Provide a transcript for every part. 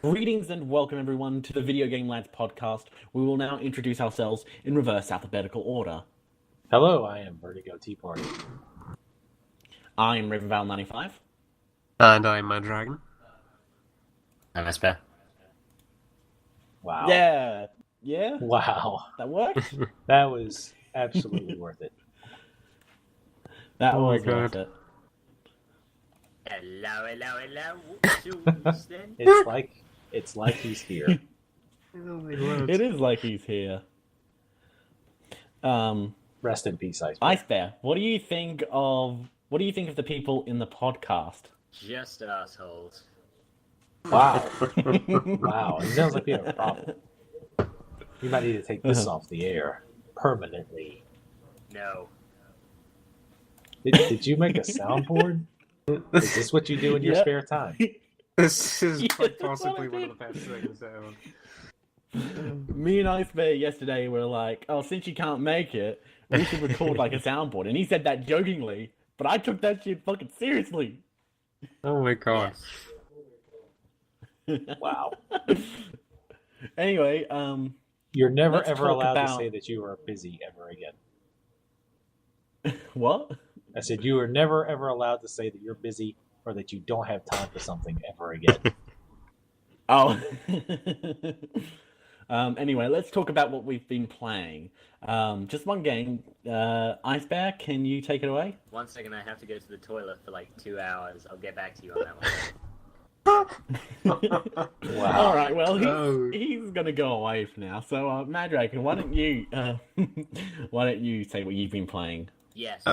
Greetings and welcome everyone to the VideoGameLads podcast. We will now introduce ourselves in reverse alphabetical order. Hello, I am VertigoTeaparty. I'm Riverval95. And I'm Mad Dragon. I'm IceBear. Wow. Yeah, Wow. that worked. That was absolutely worth it. That Oh my was worth God. it. Hello. It's like he's here. It is like he's here. Rest in peace, IceBear. IceBear, what do you think of the people in the podcast? Just assholes. Wow. Wow. It sounds like we have a problem. You might need to take this off the air permanently. No. Did you make a soundboard? Is this what you do in your Yep. spare time? This is Yeah, quite that's what possibly I one of did. the best things ever. Me and IceBear yesterday were like, oh, since you can't make it, we should record like a soundboard. And he said that jokingly, but I took that shit fucking seriously. Oh my God. Yes. Wow. Anyway, You're never Let's ever talk allowed about- to say that you are busy ever again. what? I said you are never ever allowed to say that you're busy or that you don't have time for something ever again. Oh. Anyway, let's talk about what we've been playing. Just one game. IceBear, can you take it away? 1 second, I have to go to the toilet for like 2 hours. I'll get back to you on that one. Wow. All right. Well, Oh. he's gonna go away for now. So, Madraken, why don't you say what you've been playing? Yes.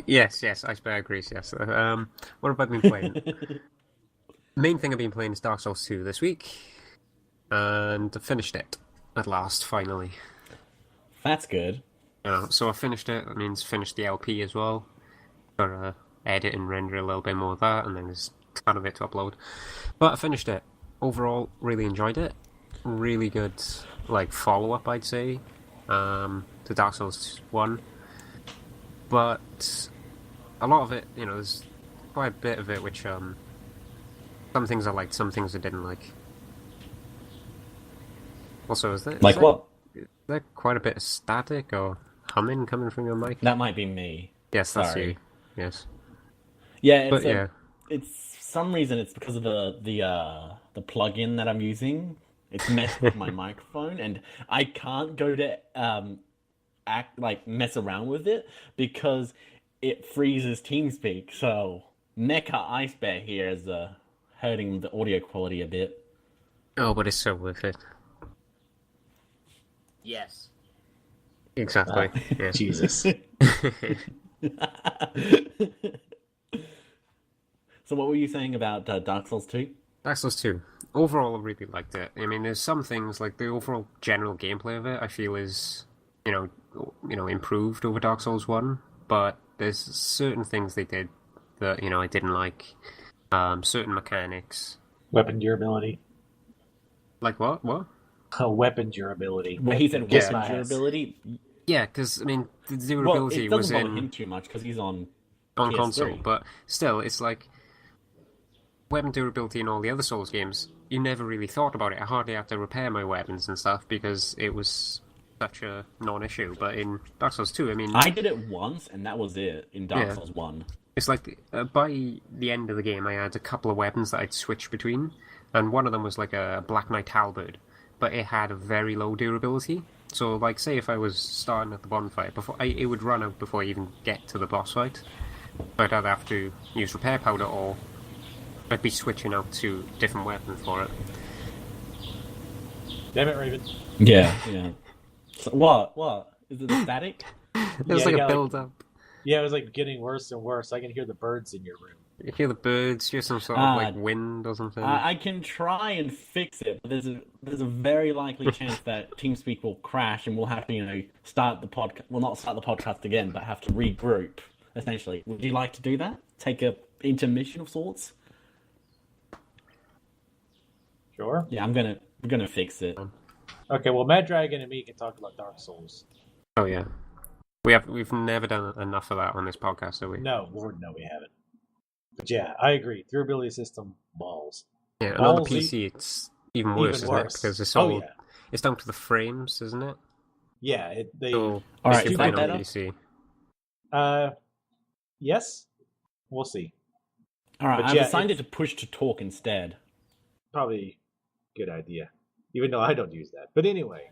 Yes, IceBear agrees, yes. What have I been playing? Main thing I've been playing is Dark Souls 2 this week. And I finished it at last, finally. That's good. So I finished it. That means finished the LP as well. Gotta edit and render a little bit more of that, and then there's a ton of it to upload. But I finished it. Overall, really enjoyed it. Really good, like, follow-up, I'd say, to Dark Souls 1. But a lot of it, there's quite a bit of it which, some things I liked, some things I didn't like. Also, is there quite a bit of static or humming coming from your mic? That might be me. Yes, that's Sorry. you. Yes. Yeah, But yeah. it's some reason it's because of the plugin that I'm using. It's messed with my microphone, and I can't go to mess around with it because it freezes TeamSpeak. So Mecha IceBear here is hurting the audio quality a bit. Oh, but it's so worth it. Yes. Exactly. Yeah. Jesus. So what were you saying about Dark Souls 2? Dark Souls 2. Overall, I really liked it. I mean, there's some things, like the overall general gameplay of it, I feel is, improved over Dark Souls 1, but there's certain things they did that, I didn't like. Certain mechanics. Weapon durability. Like what? What? Weapon durability. Well, he said Kiss weapon my ass. durability. Yeah, because, I mean, the Well, durability it was doesn't bother in... him too much because he's on on PS3. console, but still, it's like weapon durability in all the other Souls games. You never really thought about it. I hardly had to repair my weapons and stuff because it was such a non-issue. But in Dark Souls 2, I mean, I did it once, and that was it in Dark Yeah. Souls 1. it's like by the end of the game, I had a couple of weapons that I'd switch between, and one of them was like a Black Knight halberd, but it had a very low durability. So, like, say if I was starting at the bonfire, it would run out before I even get to the boss fight. I'd either have to use repair powder or I'd be switching out to different weapons for it. Damn it, Raven. Yeah. So, what? Is it static? It was Yeah, like you a got, build-up. Yeah, it was like getting worse and worse. I can hear the birds in your room. You hear the birds, hear some sort of like wind or something. I can try and fix it, but there's a very likely chance that TeamSpeak will crash, and we'll have to, start the podcast. Well, not start the podcast again, but have to regroup. Essentially, would you like to do that? Take a intermission of sorts? Sure. Yeah, we're gonna fix it. Okay, well, Mad Dragon and me can talk about Dark Souls. Oh yeah, we've never done enough of that on this podcast, have we? No, Lord, no, we haven't. But yeah, I agree. Durability system, balls. Yeah, and on the Ballsy- PC, it's even worse, isn't it? worse. Because it's Oh, all yeah. it's down to the frames, isn't it? Yeah, they. So All if right, you're is playing that on better? PC, Yes, we'll see. All right, But I've yeah, assigned it it's- to push to talk instead. Probably good idea, even though I don't use that. But anyway,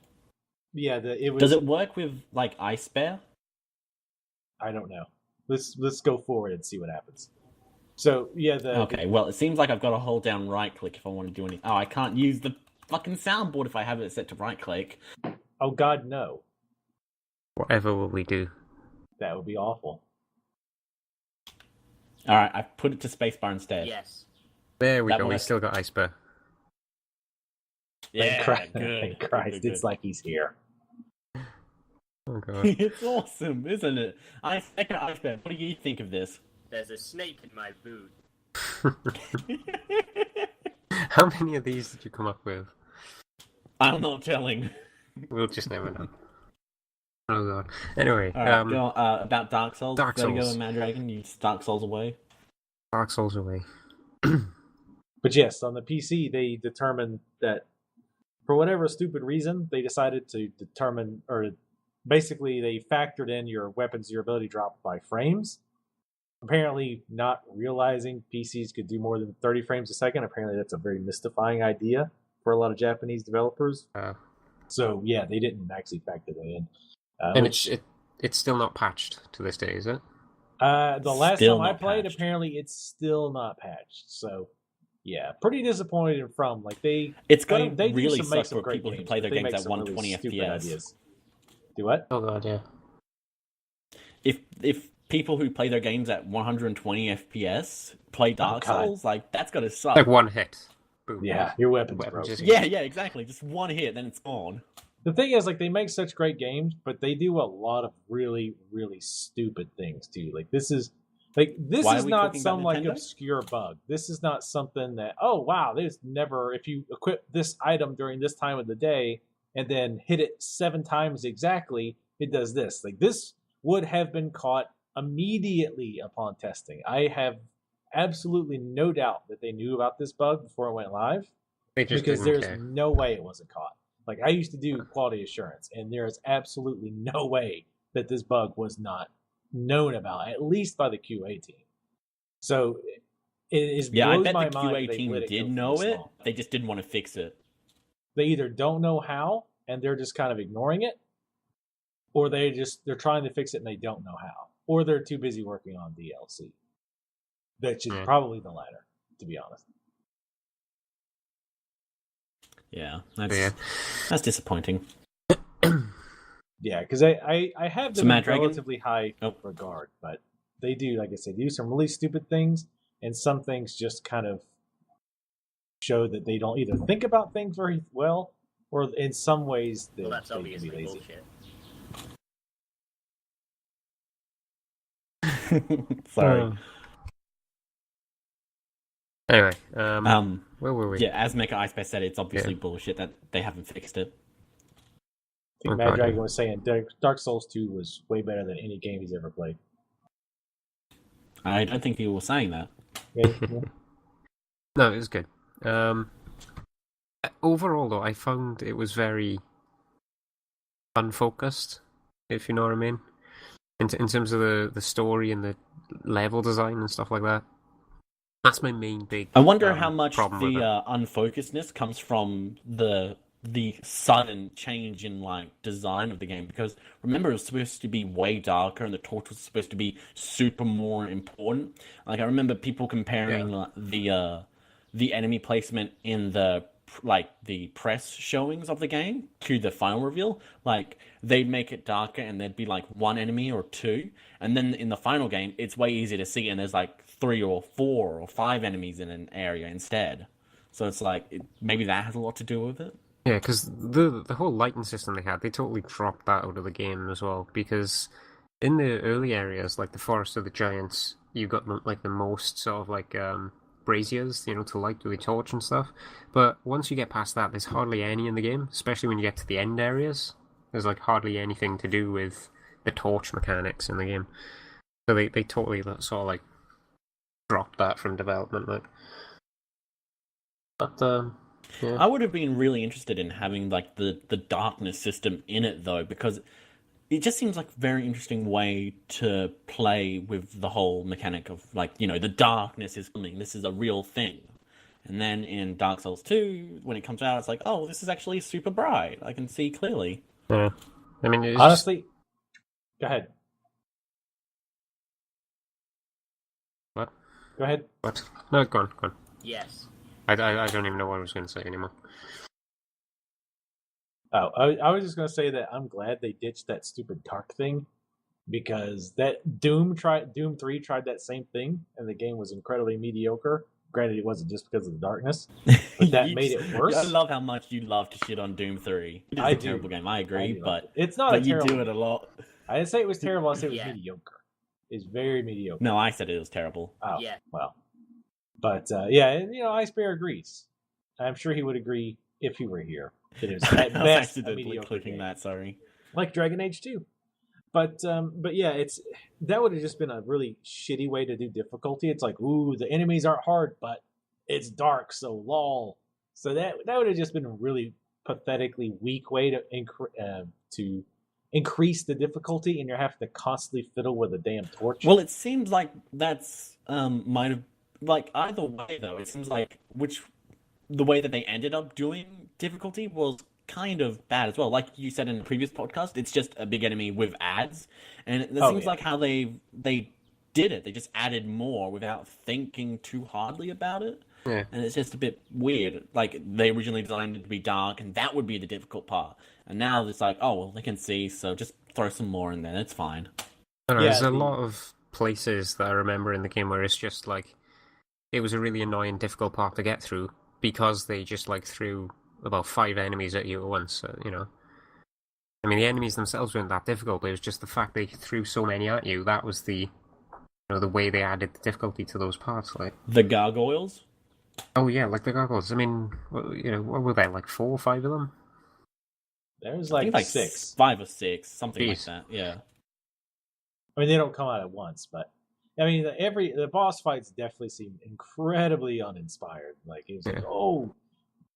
yeah, it was. Does it work with like IceBear? I don't know. Let's go forward and see what happens. So yeah, Okay, well, it seems like I've got to hold down right click if I want to do anything. Oh, I can't use the fucking soundboard if I have it set to right click. Oh God, no! whatever will we do? That would be awful. All right, I've put it to spacebar instead. Yes. There we That go. We works. still got IceBear. Yeah, Christ, good. thank Christ, Good. it's like he's here. Oh god. It's awesome, isn't it? Mecha IceBear, what do you think of this? There's a snake in my boot. How many of these did you come up with? I'm not telling. We'll just never know. Oh god. Anyway, All right, go on, about Dark Souls. Dark Vertigo Souls. and Mandragon, you Dark Souls away. Dark Souls away. But yes, on the PC, they determined that for whatever stupid reason, they decided to determine, or basically they factored in your weapons durability drop by frames. Apparently, not realizing PCs could do more than 30 frames a second. Apparently, that's a very mystifying idea for a lot of Japanese developers. So yeah, they didn't actually factor that in. And it's still not patched to this day, is it? The last Still time I not played, patched. apparently it's still not patched. So yeah, pretty disappointed from It's They going to do really make suck some for great people who games, play but their they games make at some 120 really stupid FPS. ideas. Do what? Oh god, yeah. If people who play their games at 120 FPS play Dark God. Souls, like that's got to suck. Like one hit. Boom. Yeah, your weapon's Weapon broken. just- Yeah, exactly. Just one hit, then it's gone. The thing is, they make such great games, but they do a lot of really, really stupid things too. This is Why are is we not talking some about Nintendo? obscure bug. This is not something that, oh wow, there's never, if you equip this item during this time of the day and then hit it 7 times exactly, it does this. This would have been caught immediately upon testing. I have absolutely no doubt that they knew about this bug before it went live, They just because didn't there's care. no way it wasn't caught. I used to do quality assurance, and there is absolutely no way that this bug was not known about, at least by the QA team. So it Yeah, I blows bet my the mind that QA they team let it go did for know this it. long. They just didn't want to fix it. They either don't know how, and they're just kind of ignoring it, or they're trying to fix it and they don't know how, or they're too busy working on DLC. Which is probably the latter, to be honest. Yeah, Yeah. that's disappointing. Yeah, because I have So them Mad in Dragon? relatively high Oh. regard, but they do, like I said, do some really stupid things, and some things just kind of show that they don't either think about things very well, or in some ways Well, that's they can be obviously lazy. bullshit. Sorry. Anyway, where were we? Yeah, as Mecha IceBear said, it's obviously bullshit that they haven't fixed it. I think Okay. Mad Dragon was saying Dark Souls 2 was way better than any game he's ever played. I don't think people were saying that. Yeah. No, it was good. Overall, though, I found it was very unfocused, if you know what I mean. In terms of the story and the level design and stuff like that. That's my main big I wonder how much problem with the it. unfocusedness comes from the sudden change in design of the game, because remember, it was supposed to be way darker and the torch was supposed to be super more important. I remember people comparing the enemy placement in the press showings of the game to the final reveal. They'd make it darker and there'd be one enemy or two, and then in the final game it's way easier to see and there's 3 or 4 or 5 enemies in an area instead. So it's maybe that has a lot to do with it. Yeah, because the whole lighting system they totally dropped that out of the game as well. Because in the early areas, like the Forest of the Giants, you got the most sort of braziers, to light with a torch and stuff. But once you get past that, there's hardly any in the game, especially when you get to the end areas. There's hardly anything to do with the torch mechanics in the game. So they totally sort of dropped that from development. But yeah. I would have been really interested in having like the darkness system in it though, because it just seems like a very interesting way to play with the whole mechanic of like, you know, the darkness is coming. This is a real thing. And then in Dark Souls 2, when it comes out, it's like, oh, this is actually super bright. I can see clearly. Yeah. I mean, it's Honestly, go ahead. What? Go ahead. What? No, go on. Yes. I don't even know what I was going to say anymore. Oh, I was just gonna say that I'm glad they ditched that stupid dark thing, because that Doom 3 tried that same thing, and the game was incredibly mediocre. Granted, it wasn't just because of the darkness, but that made it worse. I love how much you love to shit on Doom 3. It's a terrible game, I agree, but it's not. But you do it a lot. I didn't say it was terrible. I said it was Yeah. mediocre. It's very mediocre. No, I said it was terrible. Oh, Yeah. well. But yeah, and, IceBear agrees. I'm sure he would agree if he were here. That it was at I was best a accidentally mediocre clicking game. that, sorry. Like Dragon Age 2. But yeah, that would have just been a really shitty way to do difficulty. It's like, ooh, the enemies aren't hard, but it's dark, so lol. So that would have just been a really pathetically weak way to increase the difficulty, and you have to constantly fiddle with a damn torch. Well, it seems like that's might have like either way though. It seems like the way that they ended up doing difficulty was kind of bad as well. Like you said in the previous podcast, it's just a big enemy with ads, and it seems like how they did it. They just added more without thinking too hardly about it. Yeah. And it's just a bit weird. Like they originally designed it to be dark, and that would be the difficult part. And now it's like, oh well, they can see, so just throw some more in there. It's fine. I don't know, Yeah, there's a lot of places that I remember in the game where it's just like it was a really annoying, difficult part to get through because they just like threw about 5 enemies at you at once. I mean, the enemies themselves weren't that difficult. It was just the fact they threw so many at you. That was the way they added the difficulty to those parts. Like The gargoyles. oh yeah, like the gargoyles. I mean, what were there, like 4 or 5 of them? There was I like think like 6. 5 or 6, something like Jeez. that. Yeah. I mean, they don't come out at once, but I mean, the boss fights definitely seem incredibly uninspired. Like it was like, oh,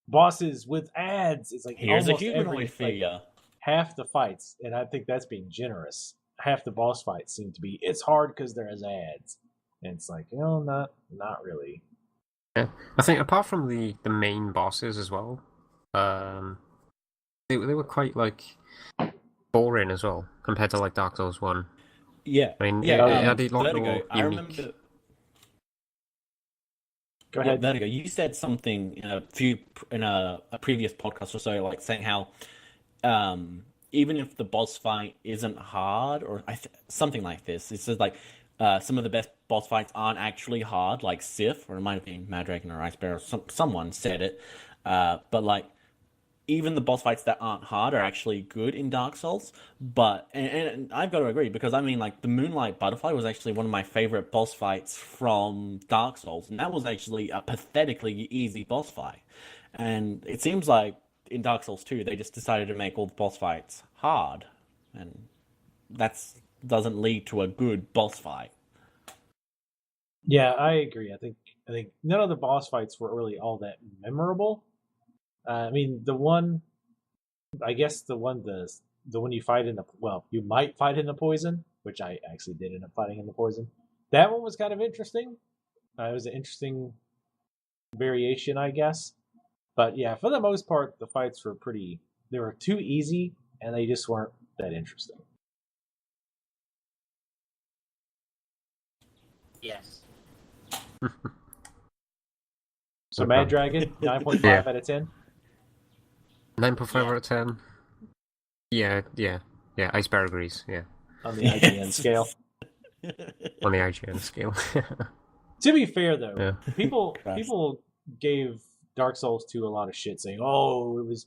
bosses with ads. It's like Here's a almost humanoid every, figure. Like, half the fights, and I think that's being generous. Half the boss fights seem to be it's hard because there's ads, and it's like not really. Yeah, I think apart from the main bosses as well, they were quite like boring as well compared to like Dark Souls 1. Yeah. I mean, yeah. it had a lot Vertigo, more I unique. remember. Go Yeah, ahead. Vertigo, you said something in a previous podcast or so, like saying how even if the boss fight isn't hard or something like this, it says like some of the best boss fights aren't actually hard, like Sif, or it might have been Mad Dragon or IceBear, or someone said it, but like even the boss fights that aren't hard are actually good in Dark Souls. But and I've got to agree, because I mean, like the Moonlight Butterfly was actually one of my favorite boss fights from Dark Souls, and that was actually a pathetically easy boss fight. And it seems like in Dark Souls 2, they just decided to make all the boss fights hard, and that's doesn't lead to a good boss fight. Yeah, I agree. I think none of the boss fights were really all that memorable. I mean, the one you fight in you might fight in the poison, which I actually did end up fighting in the poison. That one was kind of interesting. It was an interesting variation, I guess. But yeah, for the most part, the fights were they were too easy, and they just weren't that interesting. Yes. So Mad Dragon, 9.5 Yeah. out of 10. 9.5 out of 10. Yeah. IceBear agrees. Yeah, On the IGN scale. on the IGN scale. To be fair, though, Yeah. people Christ. gave Dark Souls 2 a lot of shit, saying, "Oh, it was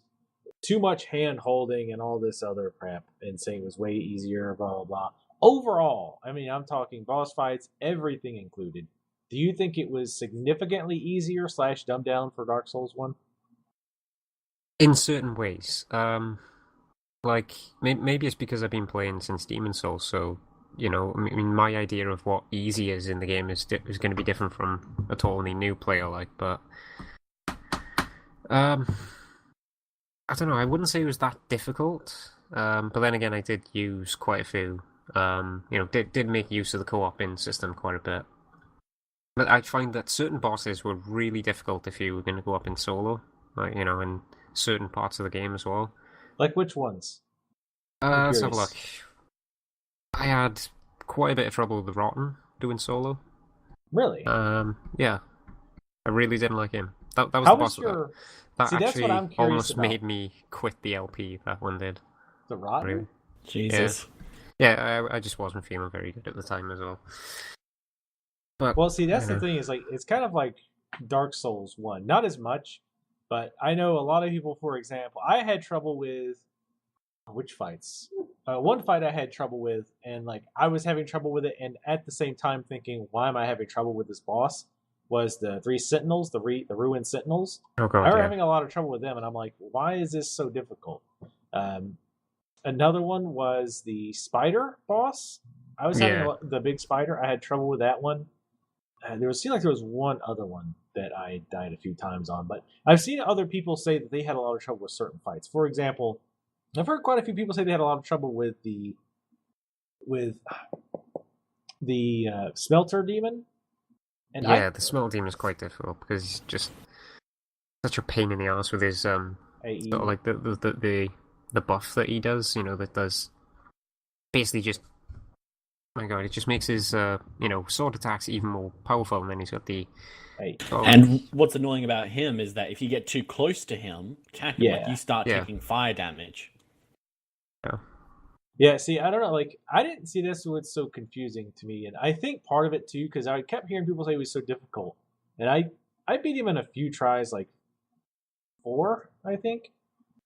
too much hand holding and all this other crap," and saying it was way easier, blah blah blah. Overall, I mean, I'm talking boss fights, everything included. Do you think it was significantly easier / dumbed down for Dark Souls 1? In certain ways, like maybe it's because I've been playing since Demon Souls, so I mean, my idea of what easy is in the game is going to be different from a totally new player. Like, but I don't know. I wouldn't say it was that difficult. But then again, I did use quite a few. Did make use of the co-oping system quite a bit. But I find that certain bosses were really difficult if you were going to go up in solo, like in certain parts of the game as well. Like which ones? Let's have a look. I had quite a bit of trouble with the Rotten doing solo. Really? Yeah. I really didn't like him. That was How the boss was your... that See, that's actually what I'm curious almost about. made me quit the LP. That one did. The Rotten? Really? Jesus. Yeah, I just wasn't feeling very good at the time as well. But Well, see, that's the thing, is like it's kind of like Dark Souls 1. Not as much, but I know a lot of people, for example, I had trouble with which fights? One fight I had trouble with, and like I was having trouble with it, and at the same time thinking, why am I having trouble with this boss? Was the 3 Sentinels, the Ruined Sentinels. Oh god, I was having a lot of trouble with them, and I'm like, why is this so difficult? Another one was the spider boss. I was having the big spider. I had trouble with that one. Seemed like there was one other one that I died a few times on, but I've seen other people say that they had a lot of trouble with certain fights. For example, I've heard quite a few people say they had a lot of trouble with the smelter demon. And the smelter demon is quite difficult because he's just such a pain in the ass with his sort of like the buff that he does. That does basically just. My god, it just makes his sword attacks even more powerful, and then he's got the... And what's annoying about him is that if you get too close to him, you start taking fire damage. Yeah, see, I don't know, like, I didn't see this what's so confusing to me, and I think part of it, too, because I kept hearing people say it was so difficult, and I beat him in a few tries, like 4, I think,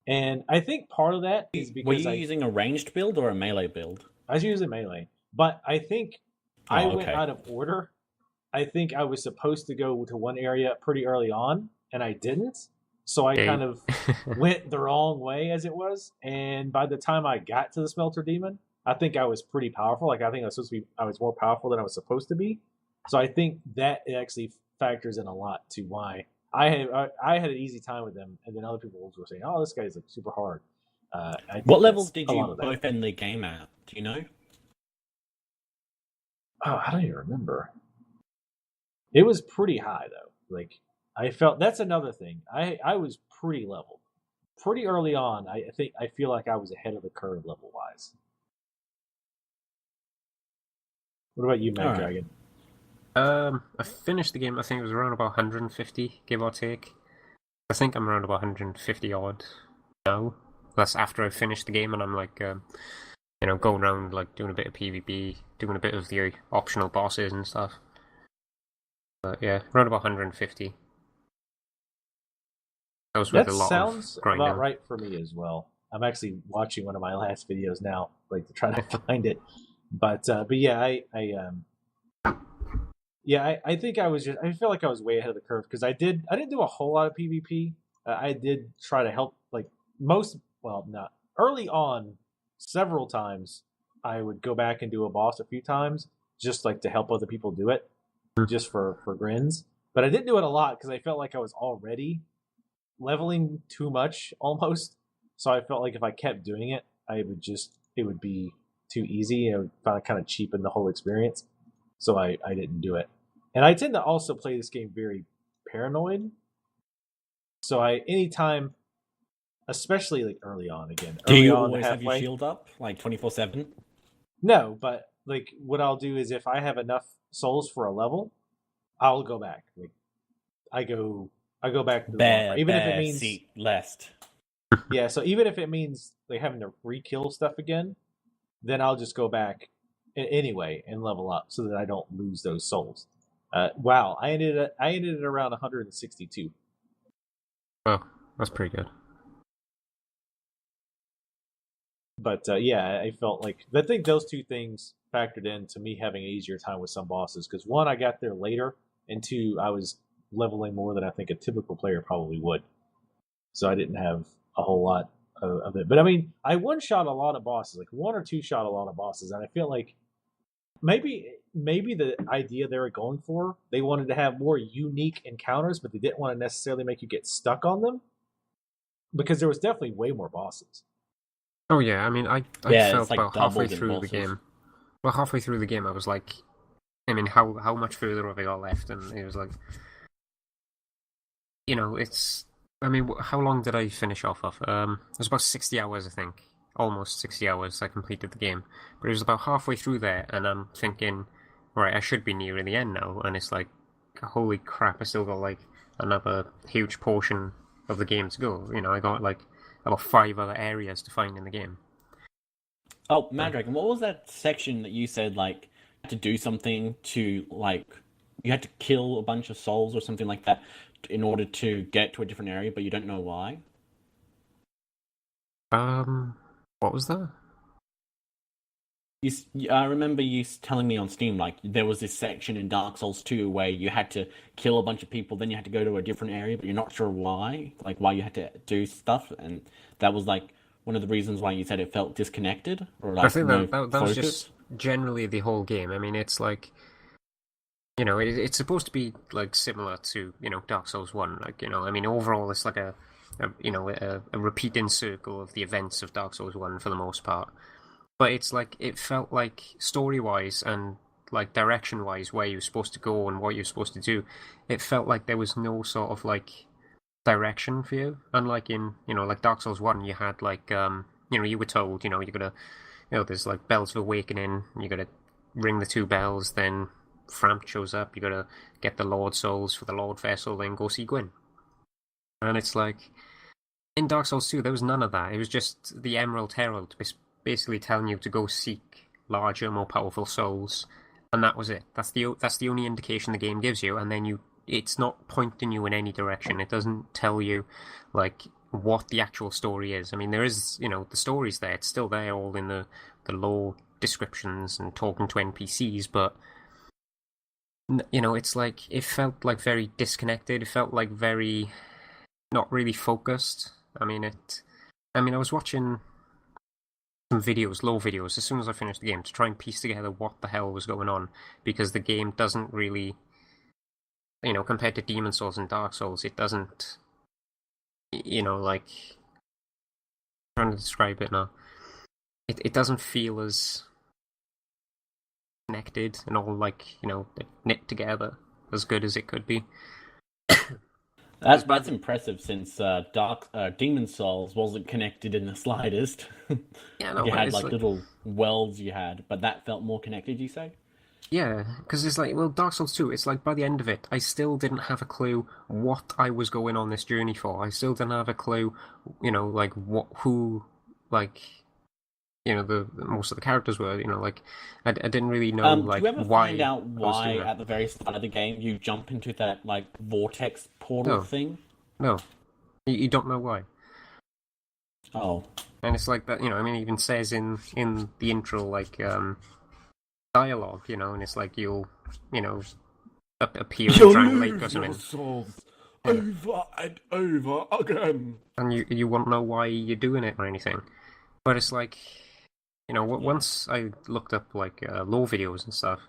and I think part of that is because... Were you using a ranged build or a melee build? I was using melee. But I think I went out of order. I think I was supposed to go to one area pretty early on, and I didn't. So I kind of went the wrong way, as it was. And by the time I got to the Smelter Demon, I think I was pretty powerful. Like, I think I was more powerful than I was supposed to be. So I think that actually factors in a lot to why I had an easy time with them, and then other people were saying, "Oh, this guy's like super hard." What levels did you both end the game at? Do you know? Oh, I don't even remember. It was pretty high though. Like I felt that's another thing. I was pretty leveled. Pretty early on, I feel like I was ahead of the curve level wise. What about you, Matt Dragon? I finished the game, I think it was around about 150, give or take. I think I'm around about 150 odd now. That's after I finished the game and I'm like going around like doing a bit of PvP, doing a bit of the optional bosses and stuff. But yeah, around about 150. That was with a lot of grinding. Sounds about right for me as well. I'm actually watching one of my last videos now, like to try to find it. But yeah, I think I feel like I was way ahead of the curve because I didn't do a whole lot of PvP. I did try to help not early on. Several times I would go back and do a boss a few times just like to help other people do it just for grins, but I didn't do it a lot because I felt like I was already leveling too much almost, so I felt like if I kept doing it it would be too easy and it would kind of cheapen the whole experience, so I didn't do it. And I tend to also play this game very paranoid, so anytime, especially like early on again. Do you always have your shield up, like 24/7? No, but like what I'll do is if I have enough souls for a level, I'll go back. Like I go back to the bonfire, even if it means seat lest. Yeah, so even if it means like having to re-kill stuff again, then I'll just go back anyway and level up so that I don't lose those souls. Wow, I ended at around 162. Oh, that's pretty good. But yeah, I felt like I think those two things factored into me having an easier time with some bosses because one, I got there later, and two, I was leveling more than I think a typical player probably would. So I didn't have a whole lot of it. But I mean, I one-shot a lot of bosses, like 1 or 2 shot a lot of bosses, and I feel like maybe the idea they were going for, they wanted to have more unique encounters, but they didn't want to necessarily make you get stuck on them. because there was definitely way more bosses. Oh yeah, I mean, I Yeah, felt it's like about halfway doubled in through the bosses. game. Well, halfway through the game, I was like, I mean, how much further have I got left? And it was like, it's. I mean, how long did I finish off of? It was about 60 hours, I think. Almost 60 hours I completed the game. But it was about halfway through there, and I'm thinking, right, I should be nearing the end now. And it's like, holy crap, I still got like another huge portion of the game to go. I got like about 5 other areas to find in the game. Oh, Mandrake, what was that section that you said, like, to do something to, like, you had to kill a bunch of souls or something like that in order to get to a different area, but you don't know why? What was that? I remember you telling me on Steam, like, there was this section in Dark Souls 2 where you had to kill a bunch of people, then you had to go to a different area, but you're not sure why, like, why you had to do stuff, and that was, like, one of the reasons why you said it felt disconnected, or, like, I think no that was focus. just generally the whole game. I mean, it's like, it's supposed to be like similar to Dark Souls 1. Like, I mean, overall it's like a repeating circle of the events of Dark Souls 1 for the most part. But it's like, it felt like story-wise and like direction-wise where you're supposed to go and what you're supposed to do, it felt like there was no sort of like direction for you. Unlike in, like Dark Souls 1, you had like, you were told, you're gonna, there's like bells of awakening, you gotta ring the 2 bells, then Framp shows up, you gotta get the Lord Souls for the Lord Vessel, then go see Gwyn. And it's like, in Dark Souls 2, there was none of that. It was just the Emerald Herald basically telling you to go seek larger, more powerful souls, and that was it. That's the only indication the game gives you, and then it's not pointing you in any direction. It doesn't tell you, like, what the actual story is. I mean, there is, the story's there. It's still there, all in the lore descriptions and talking to NPCs, but it's like, it felt like very disconnected. It felt like very not really focused. I mean, I was watching some videos, lore videos, as soon as I finished the game to try and piece together what the hell was going on, because the game doesn't really, compared to Demon Souls and Dark Souls, it doesn't, like, I'm trying to describe it now. It doesn't feel as connected and all, like, knit together as good as it could be. That's impressive, since Demon Souls wasn't connected in the slightest. Yeah, no, you but had it's like little wells you had, but that felt more connected, you say? Yeah, because it's like, well, Dark Souls 2, it's like by the end of it, I still didn't have a clue what I was going on this journey for. I still didn't have a clue, like, the most of the characters were, like, I didn't really know, like, do you ever why find out I was why doing it. at the very start of the game you jump into that, like, vortex portal No. thing? No. You don't know why. Oh. And it's like that, I mean, it even says in the intro, like, dialogue, and it's like you'll, appear in Dragon Lake or something. Souls over and over again. And you won't know why you're doing it or anything. But it's like, once I looked up, like, lore videos and stuff,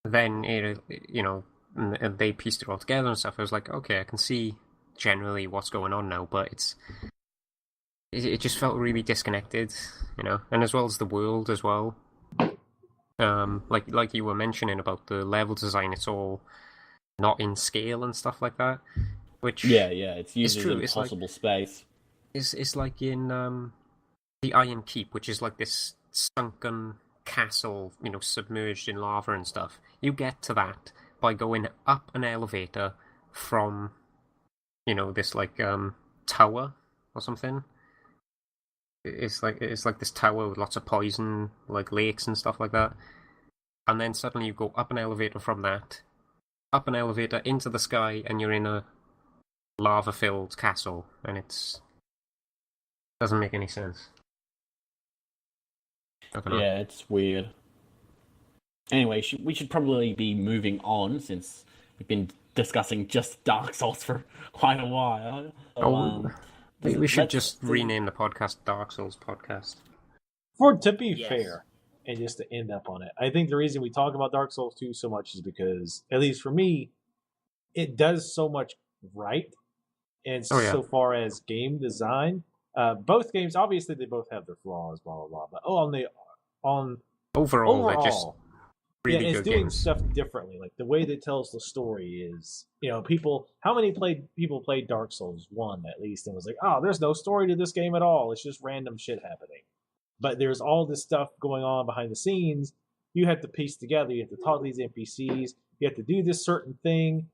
then, and they pieced it all together and stuff, I was like, okay, I can see generally what's going on now, but it just felt really disconnected, and as well as the world as well. Like you were mentioning about the level design, it's all not in scale and stuff like that. Which it's uses true. impossible space. It's like in the Iron Keep, which is like this sunken castle, submerged in lava and stuff. You get to that by going up an elevator from, this like tower or something. It's like this tower with lots of poison, like lakes and stuff like that. And then suddenly you go up an elevator from that, up an elevator into the sky, and you're in a lava-filled castle, and doesn't make any sense. I don't know. Yeah, it's weird. Anyway, we should probably be moving on, since we've been discussing just Dark Souls for quite a while. So, we should just rename the podcast Dark Souls Podcast. To be fair, and just to end up on it, I think the reason we talk about Dark Souls 2 so much is because, at least for me, it does so much right And Oh, yeah. so far as game design, both games obviously they both have their flaws, blah blah blah. But on Overall, they're just overall, really it's good doing games. stuff differently. Like the way that it tells the story is, how many people played Dark Souls 1 at least and was like, oh, there's no story to this game at all. It's just random shit happening. But there's all this stuff going on behind the scenes. You have to piece together. You have to talk to these NPCs. You have to do this certain thing.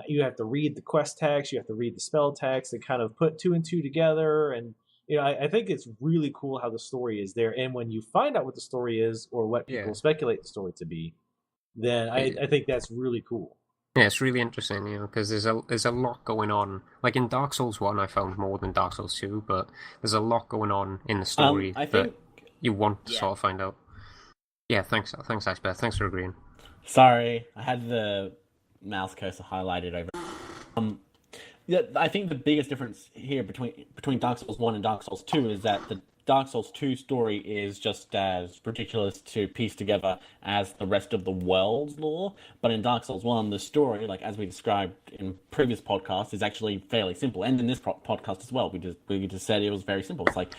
You have to read the quest text. You have to read the spell text and kind of put two and two together. And I think it's really cool how the story is there. And when you find out what the story is or what people speculate the story to be, then I think that's really cool. Yeah, it's really interesting, because there's a lot going on. Like in Dark Souls 1, I found more than Dark Souls 2, but there's a lot going on in the story that you want to sort of find out. Yeah, thanks IceBear. Thanks for agreeing. Sorry, I had the mouse cursor highlighted over. Yeah, I think the biggest difference here between Dark Souls 1 and Dark Souls 2 is that the Dark Souls 2 story is just as ridiculous to piece together as the rest of the world's lore. But in Dark Souls 1, the story, like as we described in previous podcasts, is actually fairly simple. And in this podcast as well, we just said it was very simple. It's like,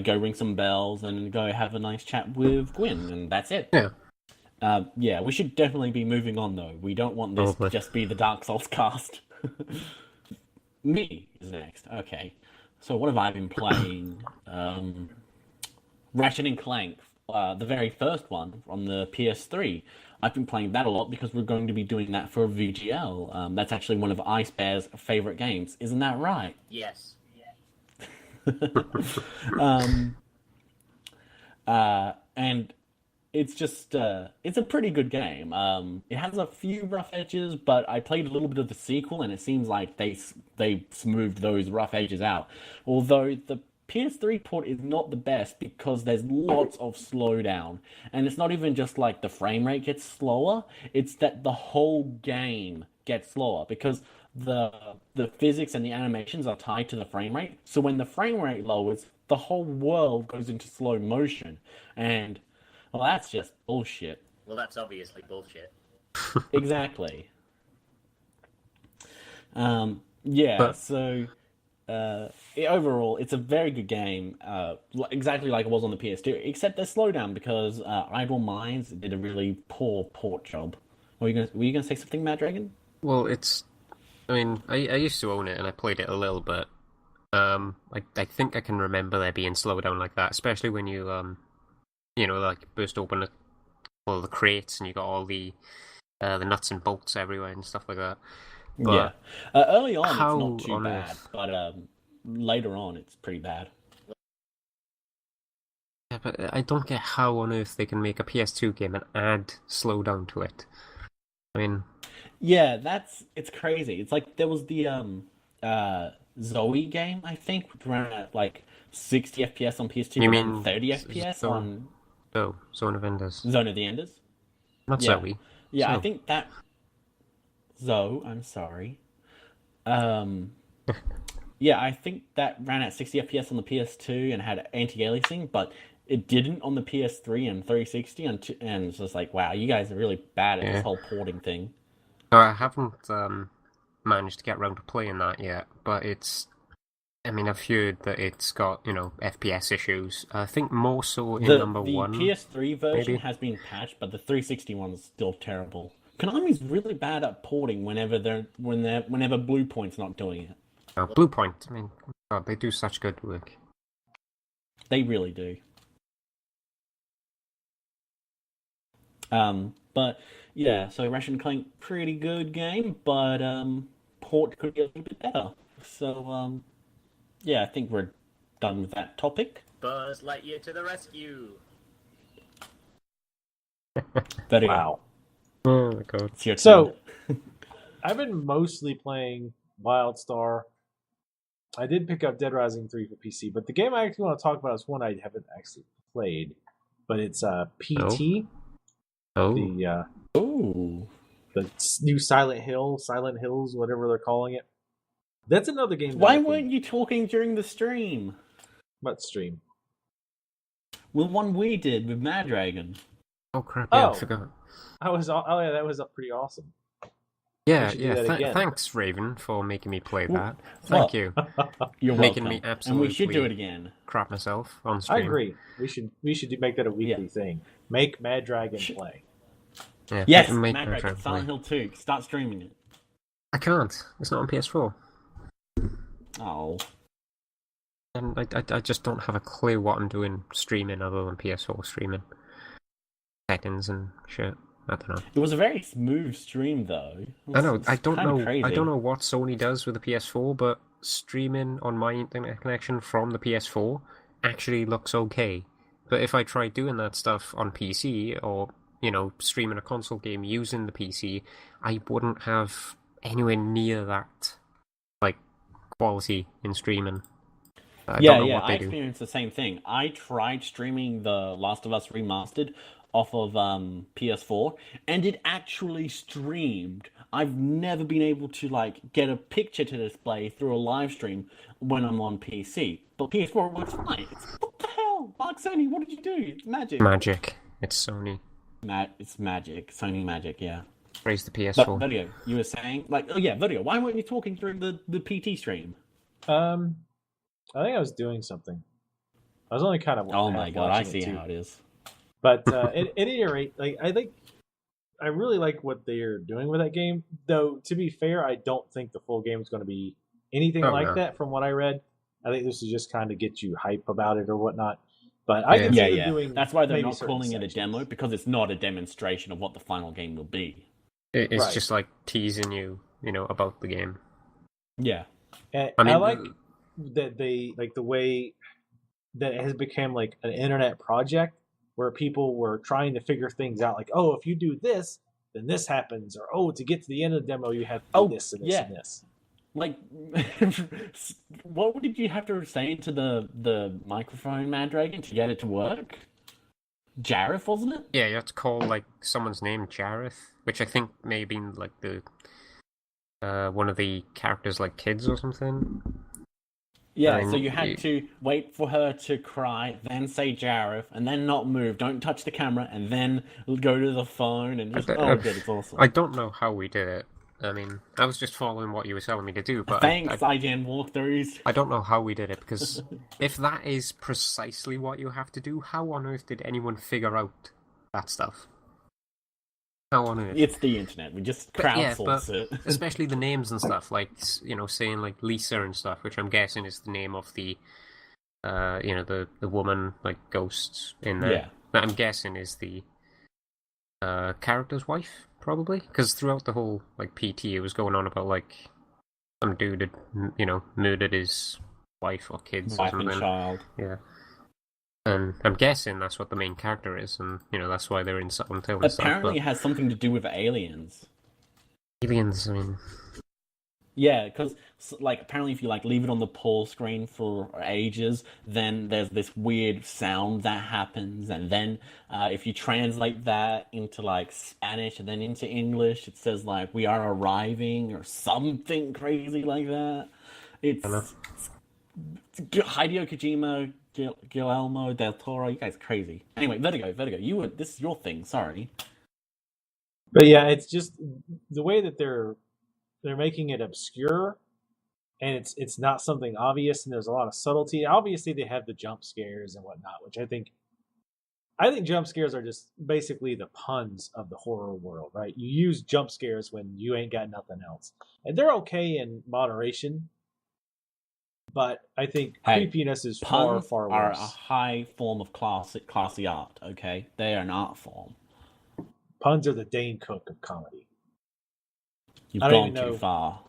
go ring some bells and go have a nice chat with Gwyn, and that's it. Yeah. We should definitely be moving on, though. We don't want this to just be the Dark Souls cast. Me is next. Okay. So what have I been playing? Ratchet and Clank, the very first one on the PS3. I've been playing that a lot because we're going to be doing that for VGL. That's actually one of IceBear's favorite games. Isn't that right? Yes. And it's just, it's a pretty good game. It has a few rough edges, but I played a little bit of the sequel, and it seems like they smoothed those rough edges out. Although the PS3 port is not the best because there's lots of slowdown. And it's not even just like the frame rate gets slower, it's that the whole game gets slower because the physics and the animations are tied to the frame rate. So when the frame rate lowers, the whole world goes into slow motion. And well, that's just bullshit. Well, that's obviously bullshit. Exactly. Overall, it's a very good game, exactly like it was on the PS2, except there's slowdown because Idle Minds did a really poor port job. Were you gonna say something, Mad Dragon? Well, I used to own it and I played it a little bit. I think I can remember there being slowdown like that, especially when you like burst open all the crates and you got all the nuts and bolts everywhere and stuff like that. But early on it's not too bad, but later on it's pretty bad. Yeah, but I don't get how on earth they can make a PS2 game and add slowdown to it. I mean, yeah, it's crazy. It's like there was the Zoe game, I think, which ran at like 60 FPS on PS2. You mean and 30 FPS on Zone of Enders? Zone of the Enders? Not Zoe. Yeah, So. I think that Zoe, I'm sorry. Yeah, I think that ran at 60 FPS on the PS2 and had anti-aliasing, but it didn't on the PS3 and 360, and it's just like, wow, you guys are really bad at this whole porting thing. No, I haven't managed to get around to playing that yet, but I've heard that it's got, FPS issues. I think more so in number one. The PS3 version maybe has been patched, but the 360 one's still terrible. Konami's really bad at porting whenever Bluepoint's not doing it. Bluepoint, God, they do such good work. They really do. But yeah, so Ratchet and Clank, pretty good game, but port could be a little bit better. So yeah, I think we're done with that topic. Buzz Lightyear to the rescue! Wow. Oh my god. It's your turn. So, I've been mostly playing WildStar. I did pick up Dead Rising 3 for PC, but the game I actually want to talk about is one I haven't actually played. But it's PT. Oh. The new Silent Hills, whatever they're calling it. That's another game. Why weren't you talking during the stream? What stream? Well, one we did with Mad Dragon. Oh crap! Yeah, I forgot. That was pretty awesome. Yeah, should do yeah. that again. Thanks, Raven, for making me play Well, that. Thank well, you. You're Making welcome. me And we should do absolutely it again. crap myself on I stream. agree. We should make that a weekly thing. Make Mad Dragon play. Yeah, Yes, make Mad my Dragon, friend Silent play. Hill 2. Start streaming it. I can't. It's not on PS4. Oh. And I just don't have a clue what I'm doing streaming other than PS4 streaming. Settings and shit. I don't know. It was a very smooth stream, though. I know. I don't know. Crazy. I don't know what Sony does with the PS4, but streaming on my internet connection from the PS4 actually looks okay. But if I try doing that stuff on PC or streaming a console game using the PC, I wouldn't have anywhere near that quality in streaming. I don't know what they do. experienced the same thing. I tried streaming The Last of Us Remastered off of PS4, and it actually streamed. I've never been able to get a picture to display through a live stream when I'm on PC. But PS4 works fine. What the hell? Mark Sony, what did you do? It's magic. Magic. It's Sony. It's magic. Sony magic, yeah. Praise the PS4. But Video, you were saying? Video, why weren't you talking through the PT stream? I think I was doing something. I was only kind of. Oh my god, I see how it is. But at any rate, I think I really like what they're doing with that game. Though to be fair, I don't think the full game is going to be anything that. From what I read, I think this is just kind of get you hype about it or whatnot. But I can see them doing. That's why they're not calling it a demo, because it's not a demonstration of what the final game will be. It's just teasing you, about the game. Yeah, and I like that they the way that it has become an internet project where people were trying to figure things out. Oh, if you do this, then this happens, or to get to the end of the demo, you have to do this and this and this. What did you have to say into the microphone, Mad Dragon, to get it to work? Jareth, wasn't it? Yeah, you have to call someone's name Jareth, which I think may have been the one of the characters kids or something. Yeah, so you had to wait for her to cry, then say Jareth, and then not move, don't touch the camera, and then go to the phone, and just, good, it's awesome. I don't know how we did it. I mean, I was just following what you were telling me to do, but Thanks, IGN walkthroughs. I don't know how we did it, because if that is precisely what you have to do, how on earth did anyone figure out that stuff? How on earth? It's the internet. We just crowdsource it. Especially the names and stuff, saying Lisa and stuff, which I'm guessing is the name of the, the woman ghost in there. Yeah. That I'm guessing is the character's wife, probably, because throughout the whole PT, it was going on about some dude had murdered his wife or kids or something. And child. Yeah. And I'm guessing that's what the main character is, and that's why they're in Silent Hill. Apparently, it has something to do with aliens. Aliens, I mean. Yeah, because apparently, if you leave it on the pause screen for ages, then there's this weird sound that happens, and then if you translate that into Spanish and then into English, it says "we are arriving" or something crazy like that. It's Hideo Kojima. Guillermo del Toro, you guys crazy. Anyway, Vertigo, this is your thing, sorry. But yeah, it's just the way that they're making it obscure, and it's not something obvious, and there's a lot of subtlety. Obviously, they have the jump scares and whatnot, which I think jump scares are just basically the puns of the horror world, right? You use jump scares when you ain't got nothing else, and they're okay in moderation. But I think creepiness is far worse. Puns are a high form of classy art, okay? They are an art form. Puns are the Dane Cook of comedy. You've gone too far.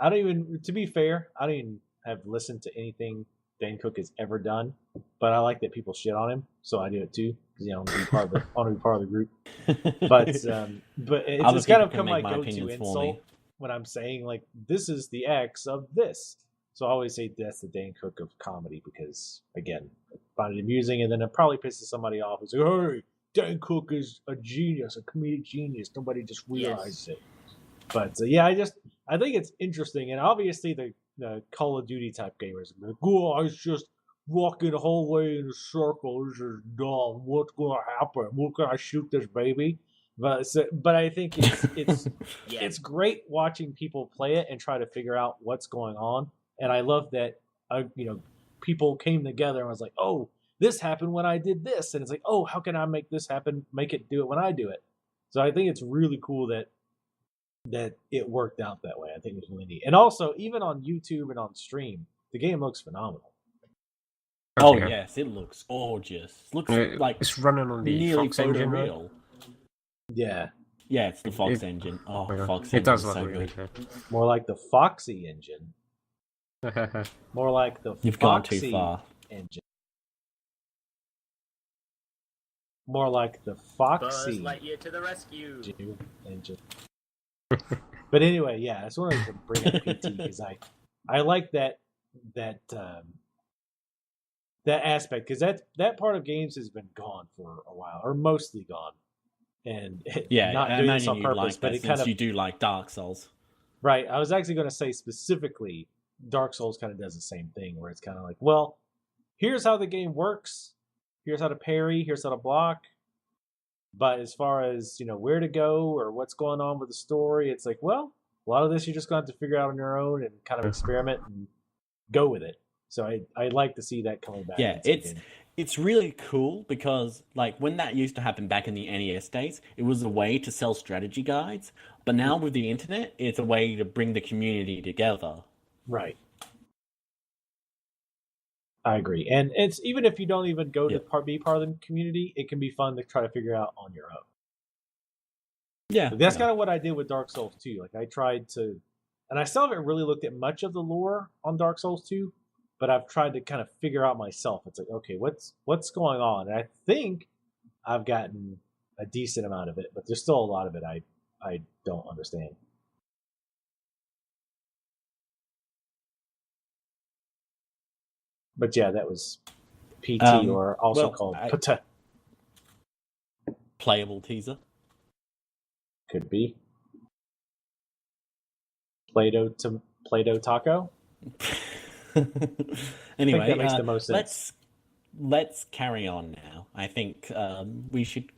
To be fair, I don't even have listened to anything Dane Cook has ever done, but I like that people shit on him, so I do it too, because I want to be part of the group. But it's kind of become my go-to insult when I'm saying this is the X of this. So I always say that's the Dane Cook of comedy because, again, I find it amusing, and then it probably pisses somebody off who's like, hey, Dane Cook is a genius, a comedic genius. Nobody just realizes it. But, I think it's interesting, and obviously the Call of Duty type gamers are like, oh, I was just walking the whole way in a circle. This is dumb. What's going to happen? What can I shoot this baby? But I think it's Yeah. it's great watching people play it and try to figure out what's going on. And I love that people came together and was like, oh, this happened when I did this, and it's like, oh, how can I make this happen? Make it do it when I do it. So I think it's really cool that it worked out that way. I think it's really neat. And also, even on YouTube and on stream, the game looks phenomenal. Oh Yeah. yes, it looks gorgeous. Looks like It's running on the nearly Fox engine, right? photoreal. Yeah, Yeah, it's the Fox engine. Oh, Yeah. Fox It engine does is look so really good. more like the Foxy engine. good. More like the You've gone Foxy too far. engine. More like the Buzz Foxy Lightyear to the rescue. engine. But anyway, yeah, I just wanted to bring up PT because I like that aspect, because that part of games has been gone for a while, or mostly gone, and Yeah, not I doing this imagine on you'd purpose, like but that it kind since of you do like Dark Souls. right. I was actually going to say specifically, Dark Souls kind of does the same thing, where it's kind of like, well, here's how the game works, here's how to parry, here's how to block. But as far as, where to go or what's going on with the story, it's like, well, a lot of this you're just going to have to figure out on your own and kind of experiment and go with it. So I like to see that coming back. Yeah, it's really cool because like when that used to happen back in the NES days, it was a way to sell strategy guides. But now with the internet, it's a way to bring the community together. Right. I agree. And it's even if you don't even go to be part of the community, it can be fun to try to figure out on your own. Yeah, That's kind of what I did with Dark Souls 2. Like I tried to, and I still haven't really looked at much of the lore on Dark Souls 2, but I've tried to kind of figure out myself. It's like, okay, what's going on? And I think I've gotten a decent amount of it, but there's still a lot of it I don't understand. But yeah, that was PT, or also called PT. Playable teaser. Could be. Play-Doh taco? Anyway, I think that makes the most sense. Let's carry on now. I think we should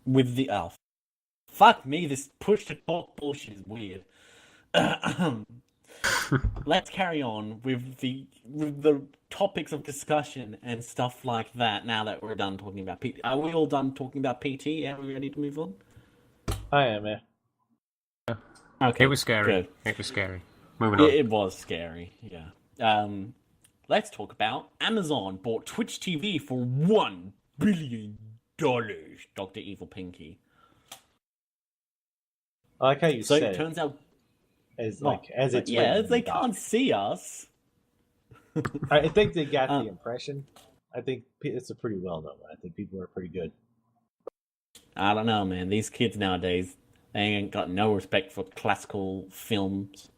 with the fuck me, this push to talk bullshit is weird. Let's carry on with the topics of discussion and stuff like that. Now that we're done talking about PT, are we all done talking about PT? Are we ready to move on? I am, yeah. Okay, It was scary. good. It was scary. Moving on. It was scary. Yeah. Let's talk about Amazon bought Twitch TV for $1 billion. Dr. Evil Pinky. I like how you So said it turns out, as it's yeah, written as in they the can't doc. see us. I think they got the impression. I think it's a pretty well known one. I think people are pretty good. I don't know, man. These kids nowadays, they ain't got no respect for classical films.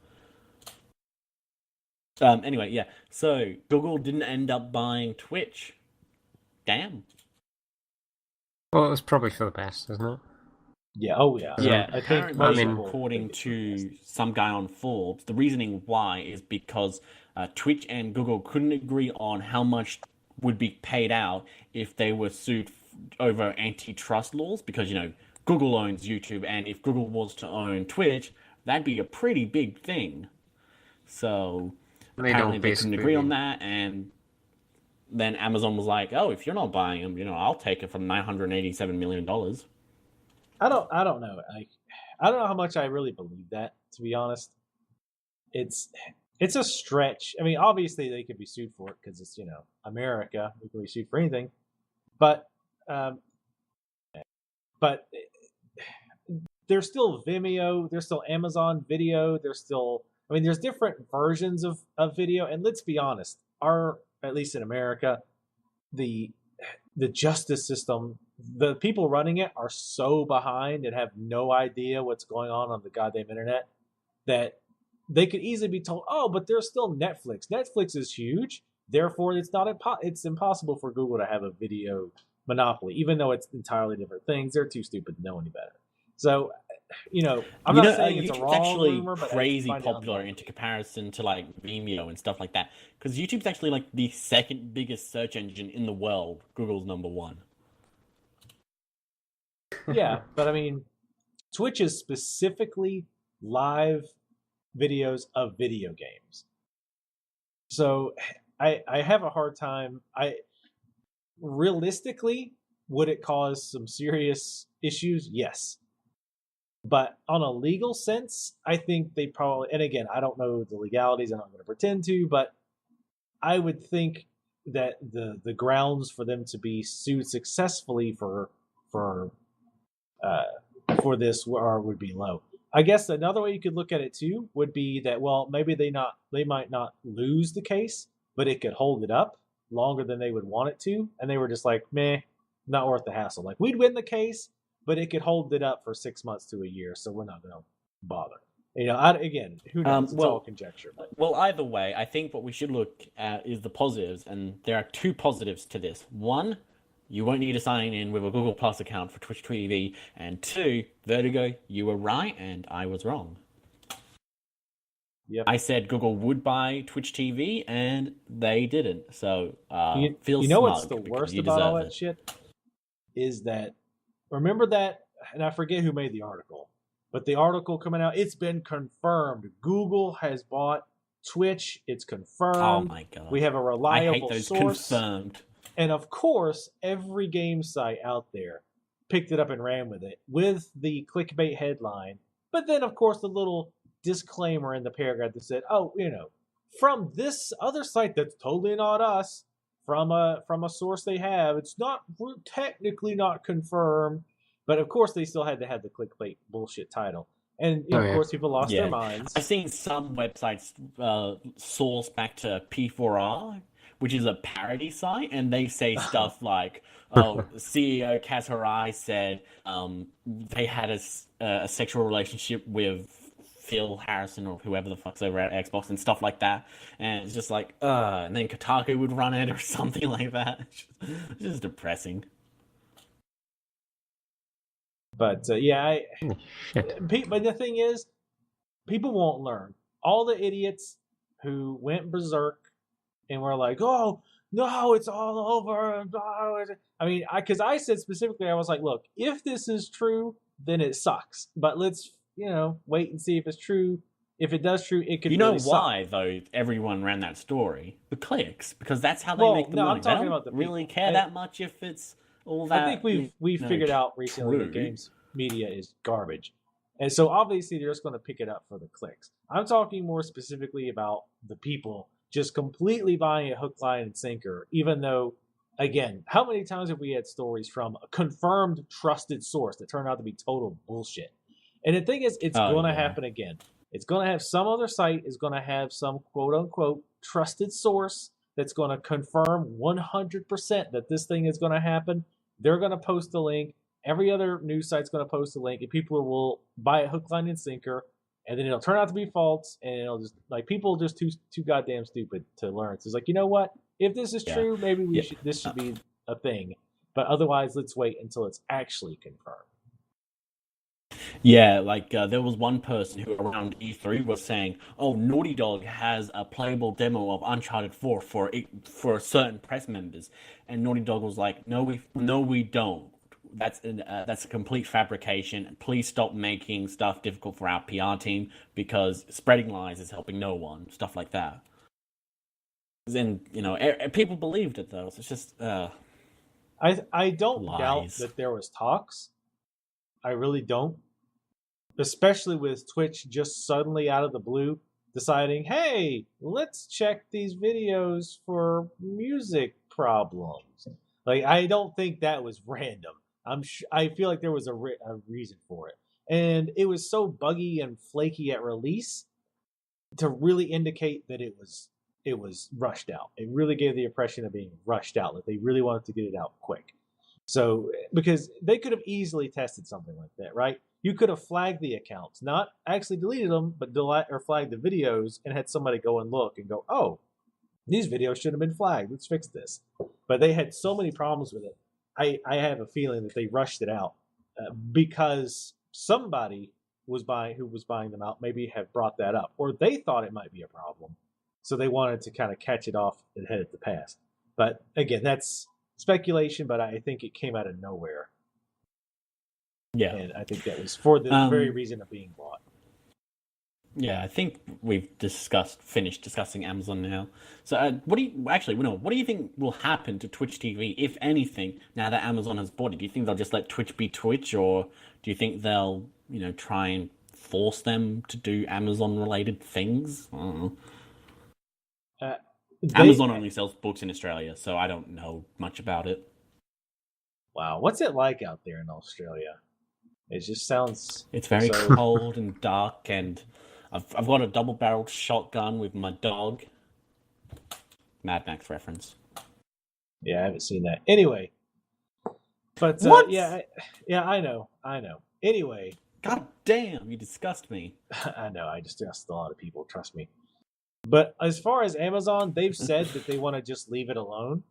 Anyway, yeah. So Google didn't end up buying Twitch. Damn. Well, it was probably for the best, isn't it? Yeah. Oh, yeah. Yeah, I think apparently, most people according think it's for the to best. some guy on Forbes, the reasoning why is because Twitch and Google couldn't agree on how much would be paid out if they were sued over antitrust laws, because, Google owns YouTube, and if Google was to own Twitch, that'd be a pretty big thing. So apparently they couldn't agree on that, and then Amazon was like, oh, if you're not buying them, I'll take it for $987 million. I don't know. I don't know how much I really believe that, to be honest. It's a stretch. I mean, obviously they could be sued for it because it's, America. We can be sued for anything. But there's still Vimeo, there's still Amazon Video, there's different versions of video. And let's be honest, at least in America, the justice system, the people running it are so behind and have no idea what's going on the goddamn internet that they could easily be told, oh, but there's still Netflix. Netflix is huge. Therefore, it's impossible for Google to have a video monopoly, even though it's entirely different things. They're too stupid to know any better. So, I'm not saying it's a wrong actually rumor, but crazy popular into comparison to like Vimeo and stuff like that, because YouTube's actually like the second biggest search engine in the world. Google's number one. Yeah, but I mean, Twitch is specifically live videos of video games. So I have a hard time. Realistically, would it cause some serious issues? Yes. But on a legal sense, I think they probably, and again, I don't know the legalities, I'm not going to pretend to, but I would think that the grounds for them to be sued successfully for this would be low. I guess another way you could look at it too would be that, well, maybe they might not lose the case, but it could hold it up longer than they would want it to, and they were just like, meh, not worth the hassle. Like, we'd win the case, but it could hold it up for 6 months to a year, so we're not going to bother. Again, who knows? It's all conjecture. But. Well, either way, I think what we should look at is the positives, and there are 2 positives to this. 1, you won't need to sign in with a Google Plus account for Twitch TV, and 2, Vertigo, you were right and I was wrong. Yep. I said Google would buy Twitch TV, and they didn't. So, feel you know smug what's the worst you about all deserve that it. shit? Is that, remember that, and I forget who made the article, but the article coming out, it's been confirmed. Google has bought Twitch. It's confirmed. Oh my god. We have a reliable I hate those source. confirmed. And of course, every game site out there picked it up and ran with it with the clickbait headline. But then, of course, the little disclaimer in the paragraph that said, oh, from this other site that's totally not us, from a source they have, we're technically not confirmed. But of course, they still had to have the clickbait bullshit title. And of course, people lost their minds. I've seen some websites source back to P4R, which is a parody site, and they say stuff like, oh, CEO Kaz Hirai said they had a sexual relationship with Phil Harrison or whoever the fuck's over at Xbox and stuff like that. And it's just like, and then Kotaku would run it or something like that. It's just depressing. But but the thing is, people won't learn. All the idiots who went berserk and were like, "Oh no, it's all over." I mean, because I said specifically, I was like, "Look, if this is true, then it sucks. But let's wait and see if it's true. If it does true, it could. Why though? Everyone ran that story. The clicks, because that's how they make the money. I'm talking they don't about the really people. care that much if it's all that. I think we've figured out recently that games media is garbage, and so obviously they're just going to pick it up for the clicks. I'm talking more specifically about the people just completely buying it hook, line, and sinker. Even though, again, how many times have we had stories from a confirmed, trusted source that turned out to be total bullshit? And the thing is, it's going to happen again. It's going to have some other site is going to have some quote unquote trusted source that's going to confirm 100% that this thing is going to happen. They're going to post a link. Every other news site's going to post a link, and people will buy it hook, line, and sinker. And then it'll turn out to be false, and it'll just people just too goddamn stupid to learn. So it's like, you know what? If this is true, maybe this should be a thing. But otherwise, let's wait until it's actually confirmed. Yeah, there was one person who around E3 was saying, "Oh, Naughty Dog has a playable demo of Uncharted 4 for certain press members," and Naughty Dog was like, "No, we don't. That's a complete fabrication. Please stop making stuff difficult for our PR team because spreading lies is helping no one." Stuff like that. Then people believed it though. So it's just I don't doubt that there was talks. I really don't. Especially with Twitch just suddenly out of the blue deciding, hey, let's check these videos for music problems. I don't think that was random. I feel like there was a reason for it. And it was so buggy and flaky at release to really indicate that it was rushed out. It really gave the impression of being rushed out, that they really wanted to get it out quick. So, because they could have easily tested something like that, right? You could have flagged the accounts, not actually deleted them, but flagged the videos and had somebody go and look and go, oh, these videos should have been flagged. Let's fix this. But they had so many problems with it. I have a feeling that they rushed it out because somebody who was buying them out maybe have brought that up, or they thought it might be a problem. So they wanted to kind of catch it off ahead of the past. But again, that's speculation, but I think it came out of nowhere. Yeah. And I think that was for the very reason of being bought. Yeah, I think we've finished discussing Amazon now. So, what do you think will happen to Twitch TV, if anything, now that Amazon has bought it? Do you think they'll just let Twitch be Twitch, or do you think they'll, try and force them to do Amazon-related things? I don't know. Amazon only sells books in Australia, so I don't know much about it. Wow, what's it like out there in Australia? It just sounds... It's very cold and dark, and I've got a double-barreled shotgun with my dog. Mad Max reference. Yeah, I haven't seen that. Anyway. But, yeah, I know. Anyway. God damn, you disgust me. I know, I disgust a lot of people, trust me. But as far as Amazon, they've said that they want to just leave it alone.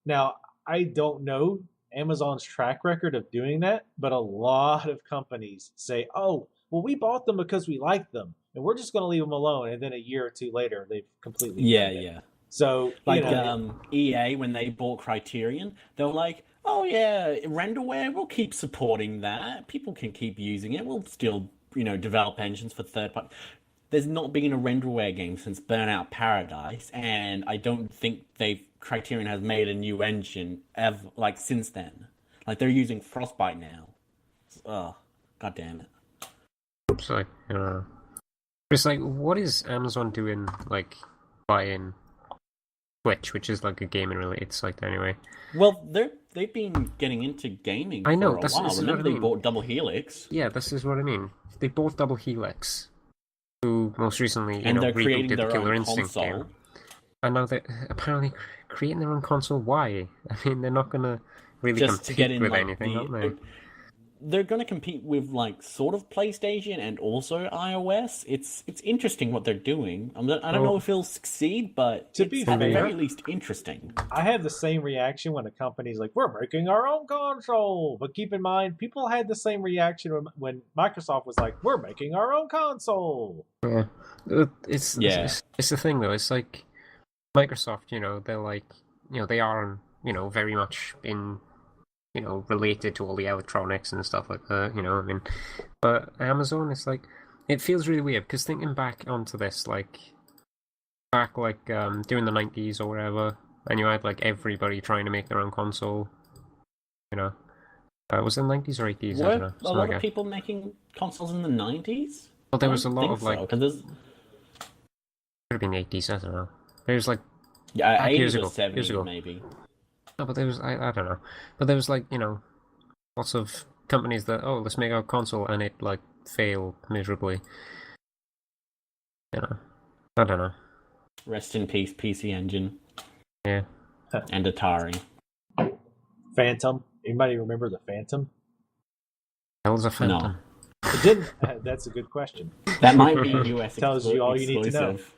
Now, I don't know Amazon's track record of doing that, but a lot of companies say, oh, well, we bought them because we like them, and we're just going to leave them alone. And then a year or two later, they've completely yeah. So, like EA, when they bought Criterion, they were like, oh yeah, renderware, we'll keep supporting that. People can keep using it. We'll still, develop engines for third party. There's not been a renderware game since Burnout Paradise, and I don't think Criterion has made a new engine ever, since then. They're using Frostbite now. Oh, god damn it. It's what is Amazon doing, buying Twitch, which is a gaming related site anyway? Well, they've been getting into gaming for a while. Remember they bought Double Helix? Yeah, this is what I mean. They bought Double Helix, who most recently, and they're creating rebooted their the Killer own Instinct console. game. And now they're apparently creating their own console. Why? I mean, they're not going to really just compete with anything, aren't they? They're going to compete with sort of PlayStation and also iOS. It's interesting what they're doing. I don't know if it'll succeed, but to be at the fair, very least interesting. I have the same reaction when a company's like, we're making our own console. But keep in mind, people had the same reaction when Microsoft was like, we're making our own console. Yeah. It's the thing, though. It's like Microsoft, they're they are, very much in... related to all the electronics and stuff like that, but Amazon, it's it feels really weird, because thinking back onto this, during the 90s or whatever, and you had, everybody trying to make their own console, was it the 90s or 80s? I don't know. A lot of people making consoles in the 90s? Well, there was a lot of, could have been 80s, I don't know. There's, 80s years or ago, 70s, maybe. No, but there was, I don't know. But there was, lots of companies that, let's make our console, and it, failed miserably. I don't know. Rest in peace, PC Engine. Yeah. And Atari. Phantom. Anybody remember the Phantom? Hell's a Phantom. No. It didn't. That's a good question. That might be US Tells you all you need to know. exclusive.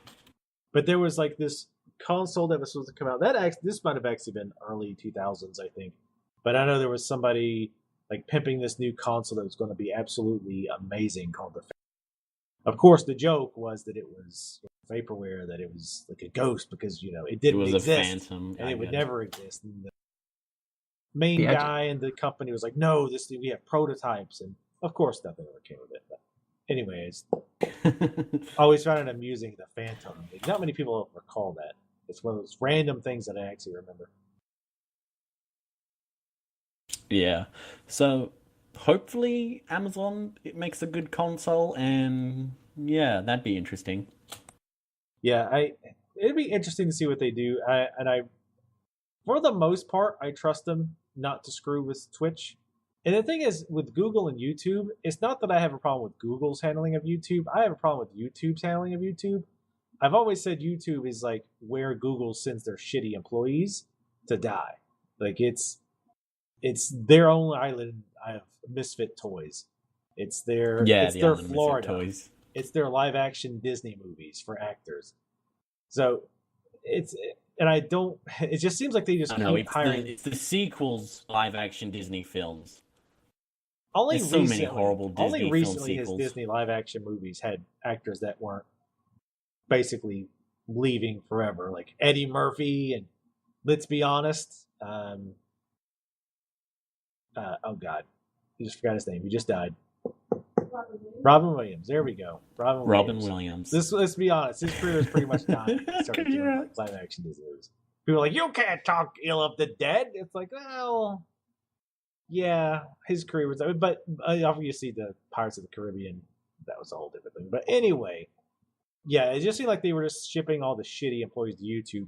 But there was this console that was supposed to come out. This might have actually been early 2000s, I think. But I know there was somebody pimping this new console that was going to be absolutely amazing called the Phantom. Of course, the joke was that it was vaporware, that it was a ghost because it didn't exist, a phantom, and it would never exist. And the main guy in the company was like, "No, we have prototypes," and of course, nothing ever came of it. But anyways, I always found it amusing, the Phantom. Not many people recall that. It's one of those random things that I actually remember. Yeah. So hopefully Amazon makes a good console, and yeah, that'd be interesting. Yeah, it'd be interesting to see what they do. I for the most part, I trust them not to screw with Twitch. And the thing is, with Google and YouTube, it's not that I have a problem with Google's handling of YouTube. I have a problem with YouTube's handling of YouTube. I've always said YouTube is where Google sends their shitty employees to die. It's their own island of misfit toys. It's their Florida toys. It's their live action Disney movies for actors. So it just seems like they just keep hiring. It's the sequels live action Disney films. Only There's so many horrible Disney only recently film has sequels. Disney live action movies had actors that weren't basically leaving forever, like Eddie Murphy, and let's be honest, oh god, I just forgot his name. He just died. Robin Williams. There we go. Robin Williams. Let's be honest. His career is pretty much done. He started doing Yeah. like, live action Disney's. People are like, you can't talk ill of the dead. It's like, well, yeah, his career was. But obviously, the Pirates of the Caribbean, that was a whole different thing. But anyway, yeah, it just seemed like they were just shipping all the shitty employees to YouTube.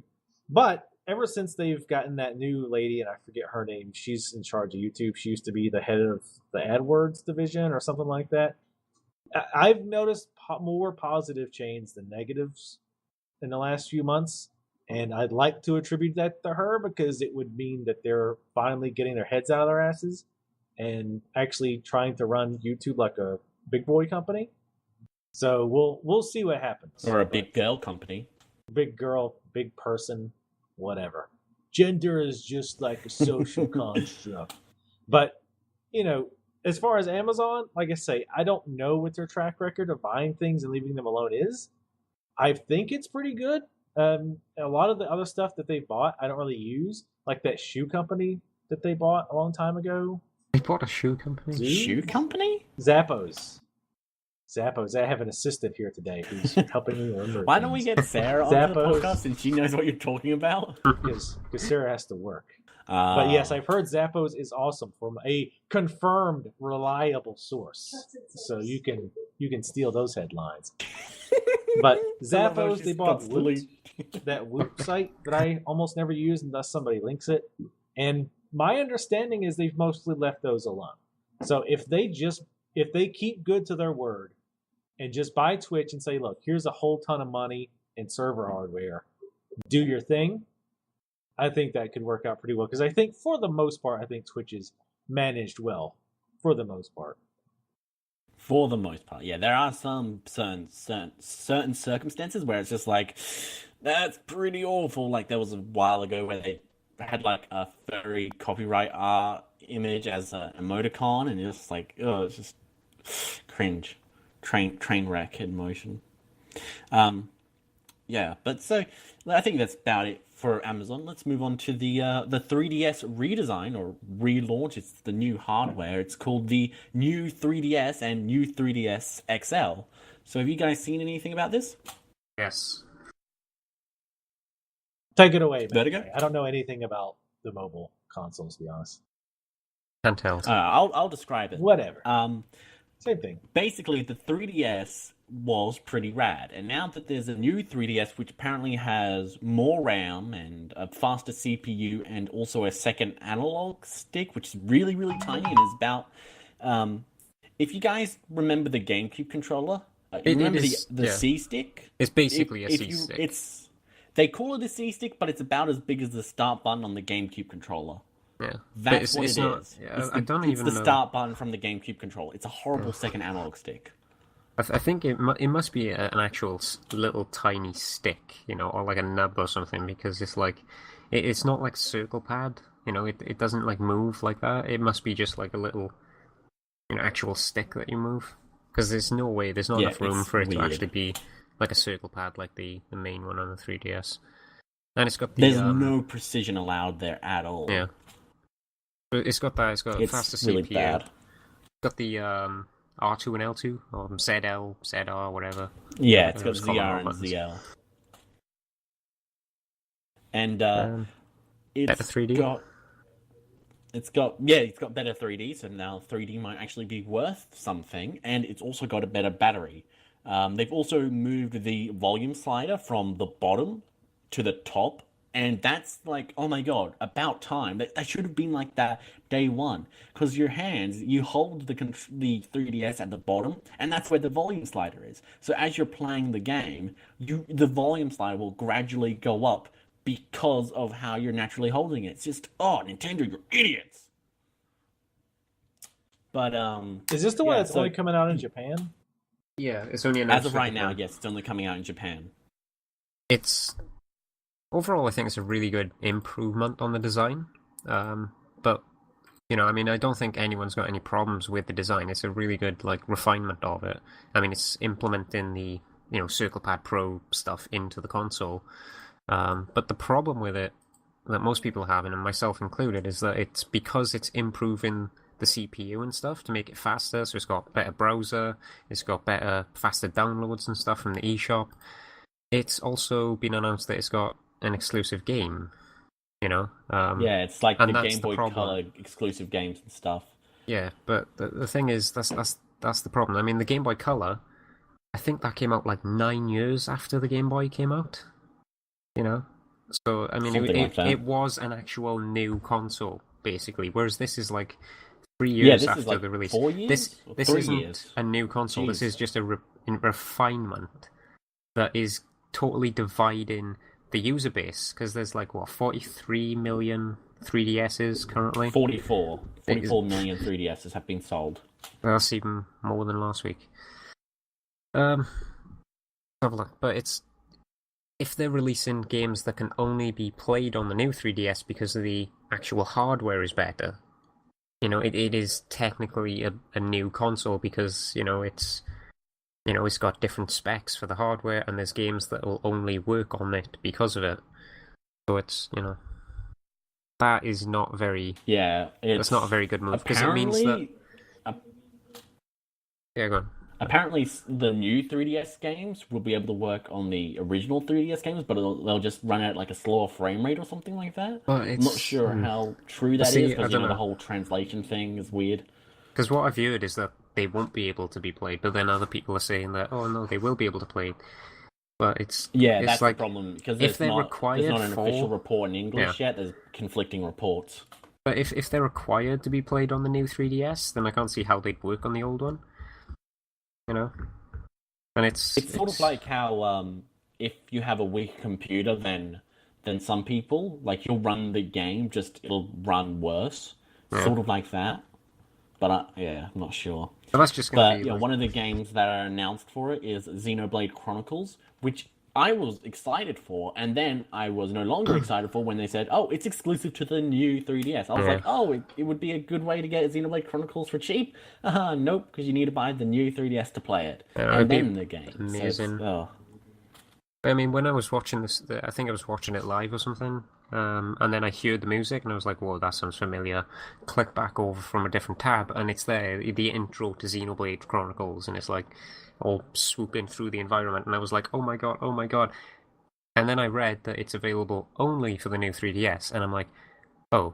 But ever since they've gotten that new lady, and I forget her name, she's in charge of YouTube. She used to be the head of the AdWords division or something like that. I've noticed more positive change than negatives in the last few months, and I'd like to attribute that to her because it would mean that they're finally getting their heads out of their asses and actually trying to run YouTube like a big boy company. So we'll see what happens. Or a big girl company. Big girl, big person, whatever. Gender is just like a social construct. But, you know, as far as Amazon, like I say, I don't know what their track record of buying things and leaving them alone is. I think it's pretty good. A lot of the other stuff that they bought, I don't really use. Like that shoe company that they bought a long time ago. They bought a shoe company? Shoe company? Zappos. I have an assistant here today who's helping me remember. Why don't we get Sarah on the Zappos. podcast since she knows what you're talking about? Because Sarah has to work. But yes, I've heard Zappos is awesome from a confirmed, reliable source. So you can steal those headlines. But Zappos, they bought Woot, that Woot site that I almost never use unless somebody links it. And my understanding is they've mostly left those alone. So if they keep good to their word and just buy Twitch and say, look, here's a whole ton of money in server hardware, do your thing, I think that could work out pretty well. Because I think, for the most part, Twitch is managed well. For the most part. For the most part, yeah. There are some certain circumstances where it's just like, that's pretty awful. Like, there was a while ago where they had, like, a furry copyright art image as an emoticon, and it's just like, oh, it's just cringe. Train wreck in motion. Yeah, but so I think that's about it for Amazon. Let's move on to the 3DS redesign or relaunch. It's the new hardware. It's called the new 3DS and new 3DS XL. So have you guys seen anything about this? Yes. Take it away, Vertigo? I don't know anything about the mobile consoles, to be honest. Can't tell. I'll describe it. Whatever. Same thing. Basically, the 3DS was pretty rad, and now that there's a new 3DS which apparently has more RAM and a faster CPU and also a second analog stick, which is really, really tiny and is about... if you guys remember the GameCube controller, remember the C-stick? It's basically a C-stick. They call it a C-stick, but it's about as big as the start button on the GameCube controller. Yeah, That's what it is. Yeah, It's the start button from the GameCube controller. It's a horrible second analog stick. I think it must be an actual little tiny stick, you know, or like a nub or something, because it's like it's not like circle pad, you know, it doesn't like move like that. It must be just like a little, you know, actual stick that you move, because there's no way, there's not enough room for it to actually be like a circle pad like the main one on the 3DS. And it's got there's no precision allowed there at all. Yeah. It's got faster really CPU. Bad. It's got the R2 and L2, or ZL, ZR, whatever. Yeah, it's got ZR and ZL. And it's better 3D. It's got better 3D, so now 3D might actually be worth something, and it's also got a better battery. They've also moved the volume slider from the bottom to the top, and that's like, oh my god, about time. That should have been like that day one, because your hands, you hold the 3DS at the bottom, and that's where the volume slider is. So as you're playing the game, the volume slider will gradually go up because of how you're naturally holding it. It's just, oh, Nintendo, you're idiots. But is this the one that's only coming out in Japan? Yeah, it's only as of right now. Yes, it's only coming out in Japan. It's overall, I think it's a really good improvement on the design. But you know, I mean, I don't think anyone's got any problems with the design. It's a really good like refinement of it. I mean, it's implementing the Circle Pad Pro stuff into the console. But the problem with it that most people have, and myself included, is that it's because it's improving the CPU and stuff to make it faster. So it's got better browser, it's got better, faster downloads and stuff from the eShop. It's also been announced that it's got an exclusive game. Yeah, it's like the and that's Game the Boy problem. Color exclusive games and stuff. Yeah, but the thing is, that's the problem. I mean, the Game Boy Color, I think that came out like 9 years after the Game Boy came out. So I mean, Something like that. it was an actual new console basically, whereas this is like 3 years this after is like the release. 4 years? This 3 isn't years. a new console. This Jeez. is just a refinement that is totally dividing the user base, because there's like 43 million 3DSs currently. 44 million 3DSs have been sold. That's even more than last week. Have a look, but if they're releasing games that can only be played on the new 3DS because the actual hardware is better, it is technically a new console because it's got different specs for the hardware, and there's games that will only work on it because of it. So it's that is not very that's not a very good move, because it means that go on. Apparently, the new 3DS games will be able to work on the original 3DS games, but they'll just run at like a slower frame rate or something like that. Well, I'm not sure how true that is, because the whole translation thing is weird. Because what I've heard is that they won't be able to be played, but then other people are saying that, oh no, they will be able to play. But it's that's like, the problem, because if there's not an for... official report in English yet. There's conflicting reports. But if they're required to be played on the new 3DS, then I can't see how they'd work on the old one. And it's sort of like how if you have a weak computer, then some people, like, you'll run the game, just it'll run worse, sort of like that. But I'm not sure. But that's just going to be one of the games that are announced for it is Xenoblade Chronicles, which I was excited for, and then I was no longer excited for when they said, oh, it's exclusive to the new 3DS. I was like, oh, it would be a good way to get Xenoblade Chronicles for cheap? Nope, because you need to buy the new 3DS to play it. And then the game. Amazing. So I mean, when I was watching this, I think I was watching it live or something, and then I heard the music, and I was like, whoa, that sounds familiar. Click back over from a different tab, and it's there, the intro to Xenoblade Chronicles, and it's like all swooping through the environment, and I was like, oh my god. And then I read that it's available only for the new 3DS, and I'm like, oh.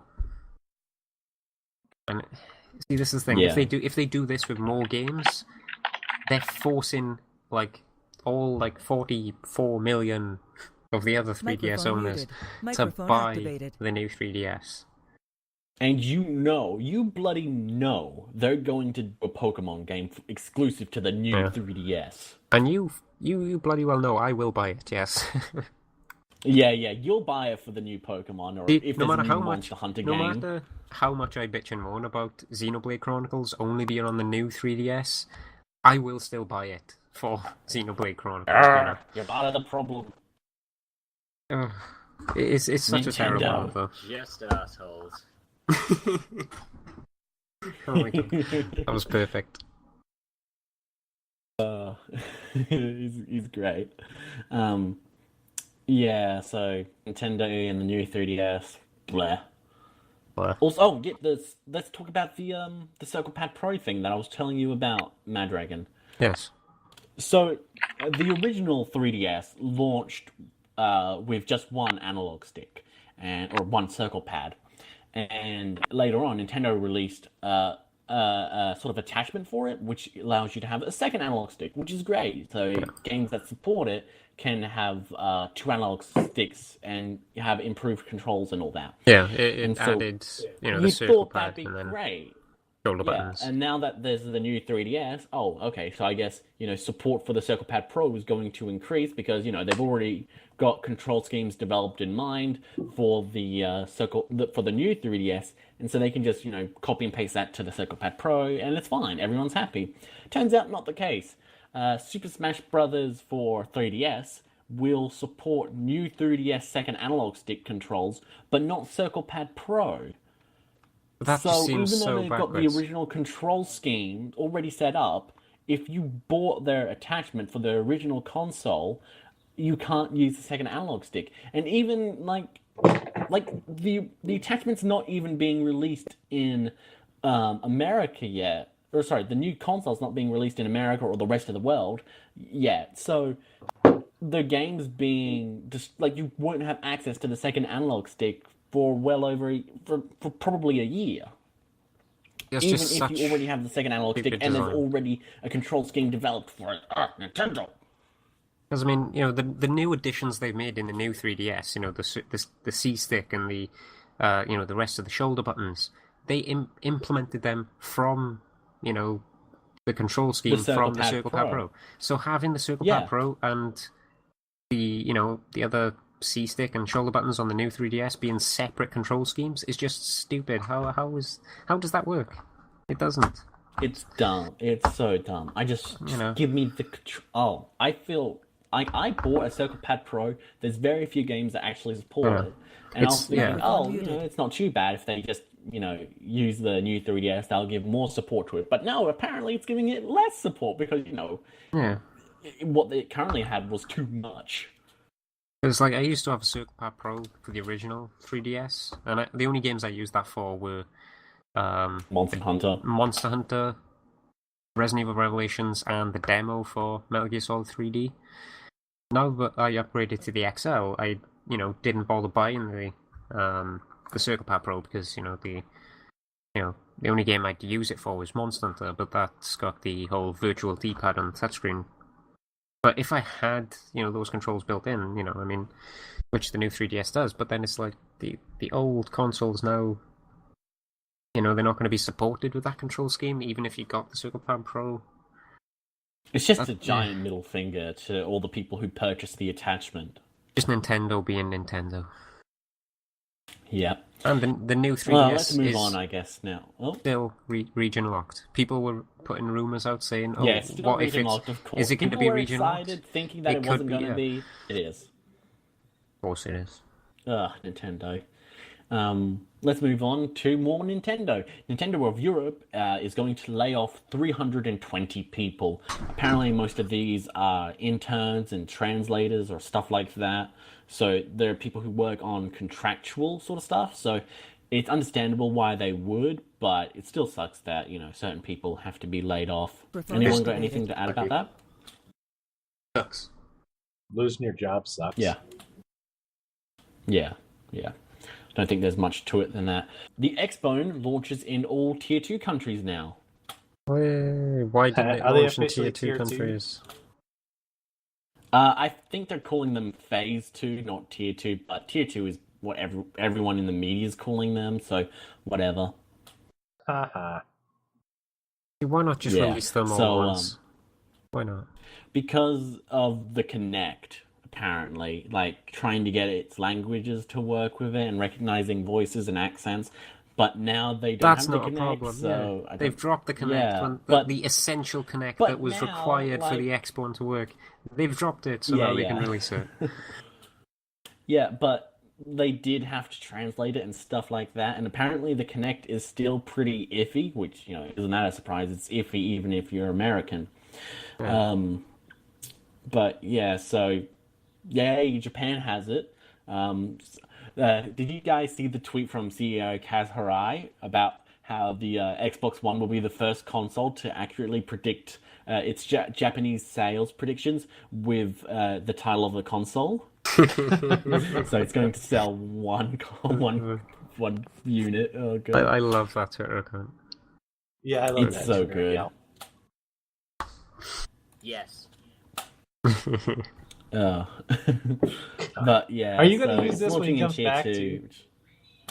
And see, this is the thing, if they do this with more games, they're forcing, like, all 44 million of the other 3DS owners to buy the new 3DS. And you bloody know they're going to do a Pokemon game exclusive to the new 3DS. And you bloody well know I will buy it, yes. Yeah, you'll buy it for the new Pokemon, or if no there's matter a new how Monster much, Hunter no game. matter how much I bitch and moan about Xenoblade Chronicles only being on the new 3DS, I will still buy it for Xenoblade Chronicles. You're part of the problem. It's such Nintendo. a terrible one, though. Just assholes. Oh my god, that was perfect. He's great. Yeah, so Nintendo and the new 3DS, blah. Also, let's talk about the Circle Pad Pro thing that I was telling you about, Madragon. Yes. So, the original 3DS launched with just one analog stick, or one circle pad. And later on, Nintendo released a sort of attachment for it, which allows you to have a second analog stick, which is great. So games that support it can have two analog sticks and have improved controls and all that. Yeah, it added, the circle pad and then great. shoulder buttons. And now that there's the new 3DS, so I guess, support for the Circle Pad Pro is going to increase because, they've already got control schemes developed in mind for the for the new 3DS, and so they can just, copy and paste that to the Circle Pad Pro, and it's fine. Everyone's happy. Turns out not the case. Super Smash Bros. For 3DS will support new 3DS second analog stick controls, but not Circle Pad Pro. That So just even seems though so they've got backwards. the original control scheme already set up, if you bought their attachment for the original console, you can't use the second analog stick. And even like the attachment's not even being released in America yet. Or sorry, the new console's not being released in America or the rest of the world yet. So the game's being just like you won't have access to the second analog stick for well over for probably a year. It's Even just if such you already have the second analog stick stupid and there's design. already a control scheme developed for it. Nintendo. Because I mean, the new additions they've made in the new 3DS, the C stick and the the rest of the shoulder buttons, they implemented them from the control scheme from the Circle Pad Pro. So having the Circle Pad Pro and the other C stick and shoulder buttons on the new 3DS being separate control schemes is just stupid. How does that work? It doesn't. It's dumb. It's so dumb. Just give me the control. I feel I bought a Circle Pad Pro. There's very few games that actually support it. And I was thinking, it's not too bad if they just, use the new 3DS. They'll give more support to it. But no, apparently it's giving it less support because, what they currently had was too much. Because I used to have a Circle Pad Pro for the original 3DS, and the only games I used that for were Monster Hunter, Resident Evil Revelations, and the demo for Metal Gear Solid 3D. Now that I upgraded to the XL, I didn't bother buying the Circle Pad Pro because the only game I'd use it for was Monster Hunter, but that's got the whole virtual D-pad on the touchscreen. But if I had those controls built in, which the new 3DS does, but then it's like the old consoles now, they're not going to be supported with that control scheme, even if you got the Circle Pad Pro. It's just a giant middle finger to all the people who purchased the attachment. Just Nintendo being Nintendo. Yeah. And the new 3DS let's move on, I guess, now. Still region locked. People were putting rumours out saying, what if it's... Of course. Is it going to be region locked? People were excited, thinking that it wasn't going to be. It is. Of course it is. Nintendo. Let's move on to more Nintendo. Nintendo of Europe is going to lay off 320 people. Apparently most of these are interns and translators or stuff like that. So there are people who work on contractual sort of stuff. So it's understandable why they would, but it still sucks that, certain people have to be laid off. Anyone got anything to add about that? Sucks. Losing your job sucks. Yeah. Don't think there's much to it than that. The Xbone launches in all Tier 2 countries now. Why didn't it launch in Tier 2 countries? I think they're calling them Phase 2, not Tier 2, but Tier 2 is what everyone in the media is calling them, so whatever. Haha. Why not just release them all once? Why not? Because of the Kinect. Apparently, trying to get its languages to work with it and recognizing voices and accents, but now they don't have the Kinect. That's not a problem. So they've dropped the Kinect, but the essential Kinect that was required for the Xbone to work. They've dropped it, so now they can release it. Yeah, but they did have to translate it and stuff like that, and apparently the Kinect is still pretty iffy, which isn't that a surprise? It's iffy even if you're American. Yeah. But yeah, so. Yay, Japan has it. Did you guys see the tweet from CEO Kaz Hirai about how the Xbox One will be the first console to accurately predict its Japanese sales predictions with the title of the console? So it's going to sell one unit. Oh god! I love that Twitter account. Yeah, I love that. It's so good. Yes. But yeah. Are you going to use this when he comes back to?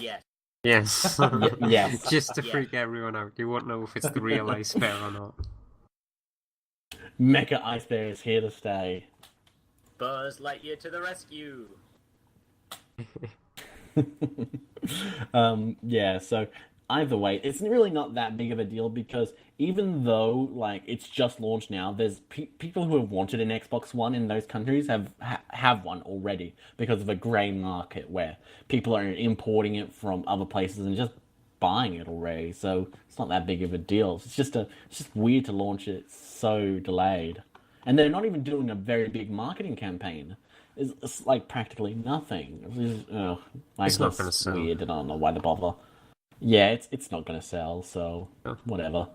Yes. Yes. Yes. Just to freak everyone out. You won't know if it's the real IceBear or not. Mecha IceBear is here to stay. Buzz Lightyear to the rescue. Yeah, so either way, it's really not that big of a deal because even though it's just launched now, there's people who have wanted an Xbox One in those countries have one already because of a grey market where people are importing it from other places and just buying it already. So it's not that big of a deal. It's just weird to launch it so delayed, and they're not even doing a very big marketing campaign. It's practically nothing. It's not going to sell. Weird. I don't know why they bother. Yeah, it's not gonna sell, so Oh. whatever.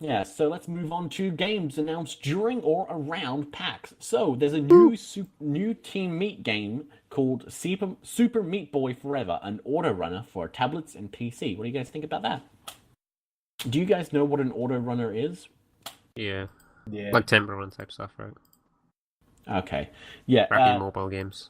Yeah, so let's move on to games announced during or around PAX. So there's a new Team Meat game called Super Meat Boy Forever, an auto runner for tablets and PC. What do you guys think about that? Do you guys know what an auto runner is? Yeah. Yeah. Like Temple Run type stuff, right? Okay, yeah. Crappy mobile games.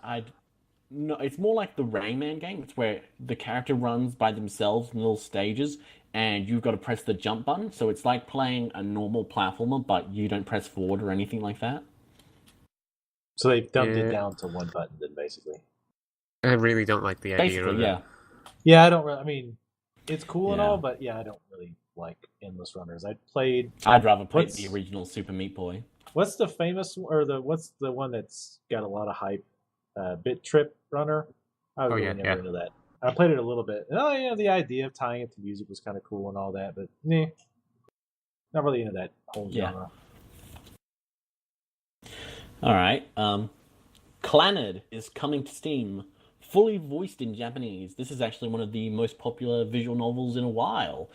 No, it's more like the Rayman game. It's where the character runs by themselves in little stages, and you've got to press the jump button. So it's like playing a normal platformer, but you don't press forward or anything like that. So they've dumbed it Yeah. down to one button, then basically. I really don't like the idea Basically, of yeah. it. Yeah, I don't really. I mean, it's cool and Yeah. all, but yeah, I don't really like endless runners. I'd rather play What's- the original Super Meat Boy. What's the famous or what's the one that's got a lot of hype? Bit Trip Runner. I was Oh, really yeah, never yeah. into that. I played it a little bit. And, oh yeah, the idea of tying it to music was kind of cool and all that, but not really into that whole Yeah. genre. All right. Clannad is coming to Steam, fully voiced in Japanese. This is actually one of the most popular visual novels in a while.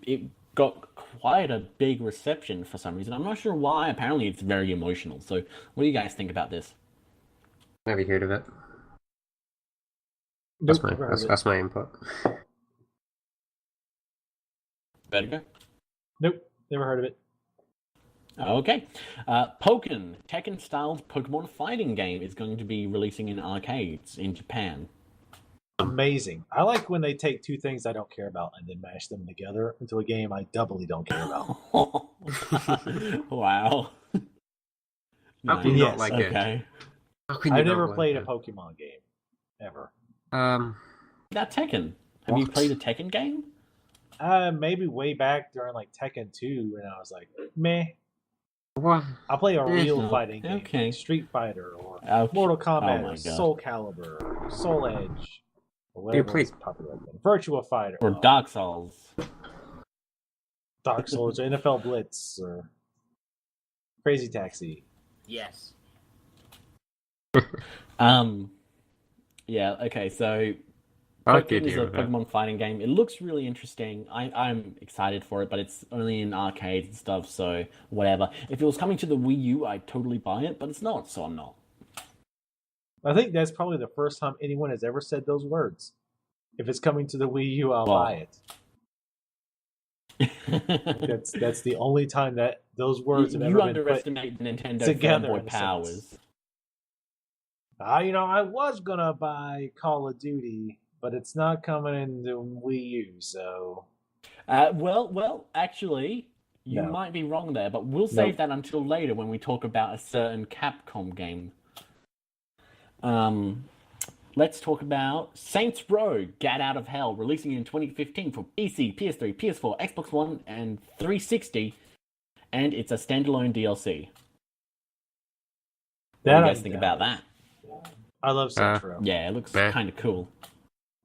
It got quite a big reception for some reason. I'm not sure why. Apparently, it's very emotional. So, what do you guys think about this? Never heard of it. Nope, never heard of it. That's my input. Vertigo? Nope, never heard of it. Okay. Pokken, Tekken-styled Pokemon fighting game, is going to be releasing in arcades in Japan. Amazing. I like when they take two things I don't care about and then mash them together into a game I doubly don't care about. Wow. How can you Yes, not like it? Okay. How can you I've not never like played it? a Pokemon game ever. That Tekken. Have you What? played a Tekken game? Maybe way back during like Tekken 2, and I was like, meh. What? I'll play a real no. fighting game, Okay. like Street Fighter or Okay. Mortal Oh Kombat my or God. Soul Calibur or Soul Edge or whatever play- was popular then. Virtua Fighter Or Dark Souls. Dark Souls or NFL Blitz or Crazy Taxi. Yes. Yeah, okay, so I like the Pokken is idea a of it. Pokemon fighting game. It looks really interesting. I'm excited for it, but it's only in arcades and stuff, so whatever. If it was coming to the Wii U, I'd totally buy it, but it's not, so I'm not. I think that's probably the first time anyone has ever said those words. If it's coming to the Wii U, I'll Well. buy it. That's the only time that those words have You ever been put. underestimate Nintendo together fanboy in a powers. sentence. I was gonna buy Call of Duty, but it's not coming into Wii U, so Well, actually, you No. might be wrong there, but we'll save that until later when we talk about a certain Capcom game. Let's talk about Saints Row: Get Out of Hell, releasing in 2015 for PC, PS3, PS4, Xbox One, and 360, and it's a standalone DLC. What do you guys think about that? I love Saints Row. Yeah, it looks Meh. kind of cool.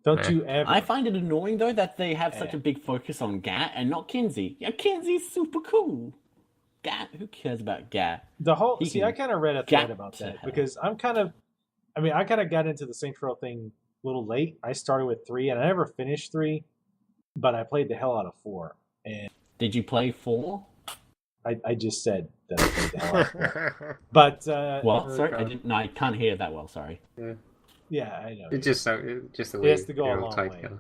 Don't you ever? I find it annoying though that they have such a big focus on Gat and not Kinsey. Yeah, Kinsey's super cool. Gat, who cares about Gat? The whole He I can kind of read a get thread about to that hell. because I kind of got into the Saints Row thing a little late. I started with 3 and I never finished 3, but I played the hell out of 4. And Did you play 4? I just said that I played the hell out of 4. But Well, sorry, I didn't. No, I can't hear that well. Sorry. yeah, I know. It just the It way has to go a you're all long tied way. together.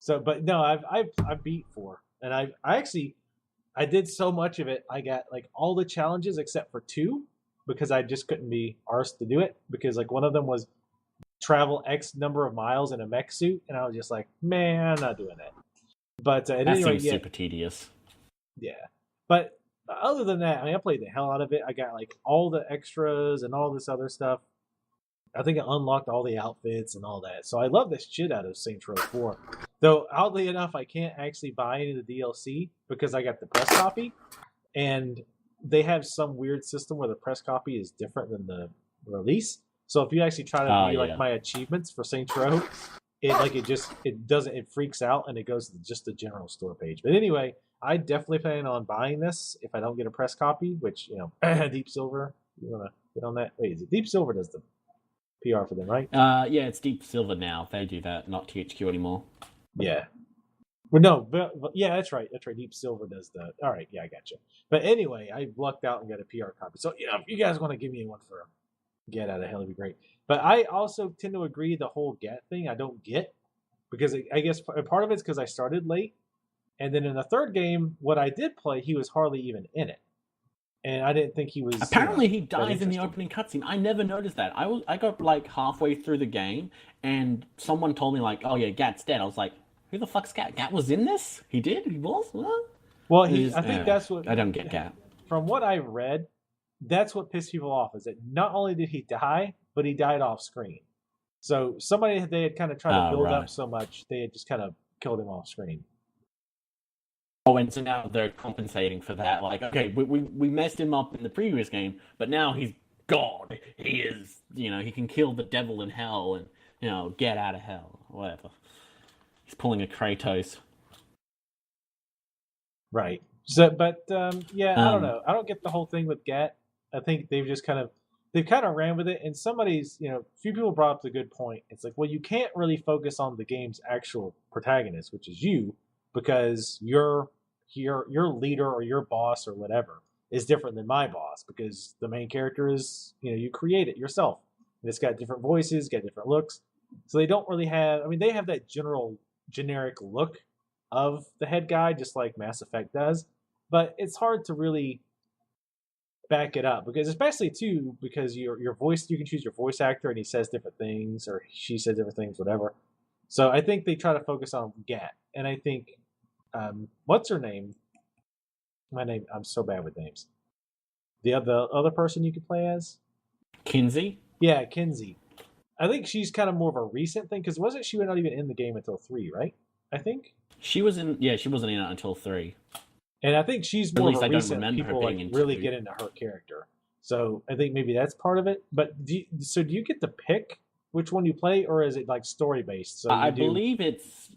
So, but no, I beat 4, and I actually I did so much of it. I got like all the challenges except for 2 because I just couldn't be arsed to do it because like one of them was travel X number of miles in a mech suit, and I was just like, man, I'm not doing that. But at That any rate, seems super tedious. yeah. But other than that, I mean, I played the hell out of it. I got like all the extras and all this other stuff. I think I unlocked all the outfits and all that. So I love the shit out of Saints Row 4. Though, oddly enough, I can't actually buy any of the DLC because I got the press copy. And they have some weird system where the press copy is different than the release. So if you actually try to do like my achievements for Saints Row, it freaks out and it goes to just the general store page. But anyway, I definitely plan on buying this if I don't get a press copy, which, Deep Silver, you want to get on that? Wait, is it Deep Silver does the PR for them, right? Yeah, it's Deep Silver now. They do that, not THQ anymore. Yeah. Well, no, but yeah, that's right. That's right. Deep Silver does that. All right, yeah, I got you. But anyway, I lucked out and got a PR copy. So, if you guys want to give me one for Get Out of Hell, it'd be great. But I also tend to agree the whole GAT thing I don't get, because I guess part of it's because I started late, and then in the third game, what I did play, he was hardly even in it, and I didn't think he was. Apparently, he dies in the opening cutscene. I never noticed that. I got like halfway through the game, and someone told me like, "Oh yeah, Gat's dead." I was like, "Who the fuck's Gat? Gat was in this? He did? He was? What?" Well, I think that's what I don't get Gat. From what I read, that's what pissed people off, is that not only did he die, but he died off screen. So they had kind of tried to build up so much, they had just kind of killed him off screen. Oh, and so now they're compensating for that. Like, okay, we messed him up in the previous game, but now he's God. He is, he can kill the devil in hell and, get out of hell, whatever. He's pulling a Kratos. Right. So, but yeah, I don't know. I don't get the whole thing with Gat. I think they've kind of ran with it. And somebody's, few people brought up the good point. It's like, well, you can't really focus on the game's actual protagonist, which is you, because your leader or your boss or whatever is different than my boss, because the main character is, you create it yourself. And it's got different voices, got different looks. So they don't really have, they have that generic look of the head guy, just like Mass Effect does. But it's hard to really back it up, because especially too, because your voice, you can choose your voice actor and he says different things, or she says different things, whatever. So I think they try to focus on Gat. And I think, what's her name? I'm so bad with names. The other person you could play as? Kinsey? Yeah, Kinsey. I think she's kind of more of a recent thing, because wasn't she not even in the game until 3, right? I think? She wasn't in it until 3. And I think she's more of a recent people really get into her character. So I think maybe that's part of it. But do you get to pick which one you play, or is it like story based? So I believe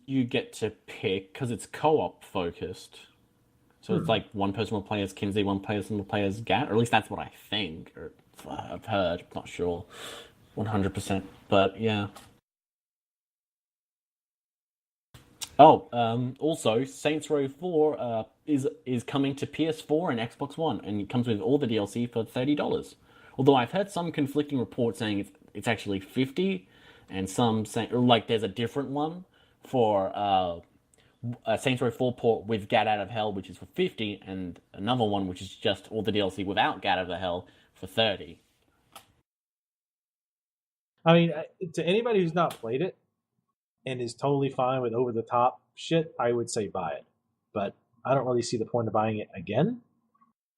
you get to pick, because it's co-op focused. So it's like one person will play as Kinsey, one person will play as Gat, or at least that's what I think, or I've heard. I'm not sure 100%, but yeah. Oh, also, Saints Row 4 is coming to PS4 and Xbox One, and it comes with all the DLC for $30. Although I've heard some conflicting reports saying it's actually $50, and some saying there's a different one for a Saints Row 4 port with Gat Out of Hell, which is for $50, and another one which is just all the DLC without Gat Out of Hell for $30. To anybody who's not played it and is totally fine with over-the-top shit, I would say buy it. But I don't really see the point of buying it again.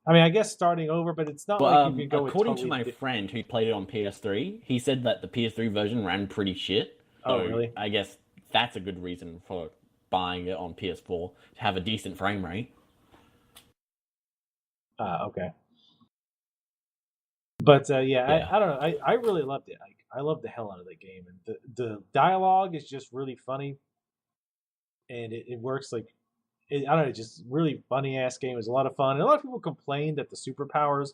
I guess starting over, but it's not like you can go according to my friend who played it on PS3, he said that the PS3 version ran pretty shit. Oh, really? I guess that's a good reason for buying it on PS4, to have a decent frame rate. Okay. But yeah. I don't know. I really loved it. I loved the hell out of that game, and the dialogue is just really funny, and it works I don't know, just really funny ass game. It was a lot of fun, and a lot of people complained that the superpowers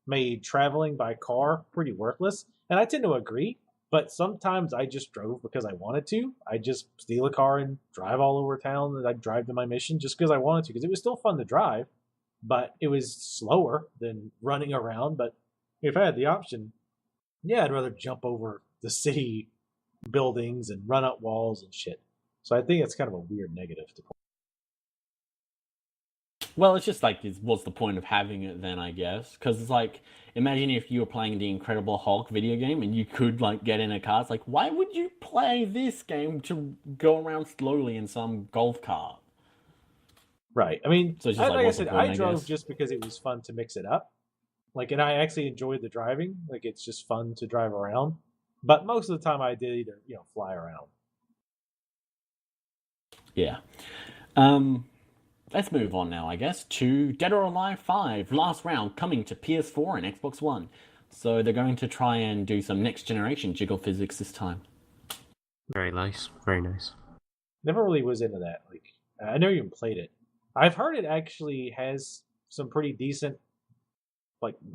made traveling by car pretty worthless, and I tend to agree. But sometimes I just drove because I wanted to. I just steal a car and drive all over town, and I'd drive to my mission just because I wanted to, because it was still fun to drive, but it was slower than running around. But if I had the option, yeah, I'd rather jump over the city buildings and run up walls and shit. So I think it's kind of a weird negative to point. Well, it's just what's the point of having it then, I guess? Because it's like, imagine if you were playing the Incredible Hulk video game and you could get in a car. It's like, why would you play this game to go around slowly in some golf cart? Right. So it's just like I said, I drove just because it was fun to mix it up. And I actually enjoyed the driving. It's just fun to drive around. But most of the time I did either, fly around. Yeah. Let's move on now, I guess, to Dead or Alive 5, Last Round, coming to PS4 and Xbox One. So they're going to try and do some next-generation jiggle physics this time. Very nice. Very nice. Never really was into that. I never even played it. I've heard it actually has some pretty decent,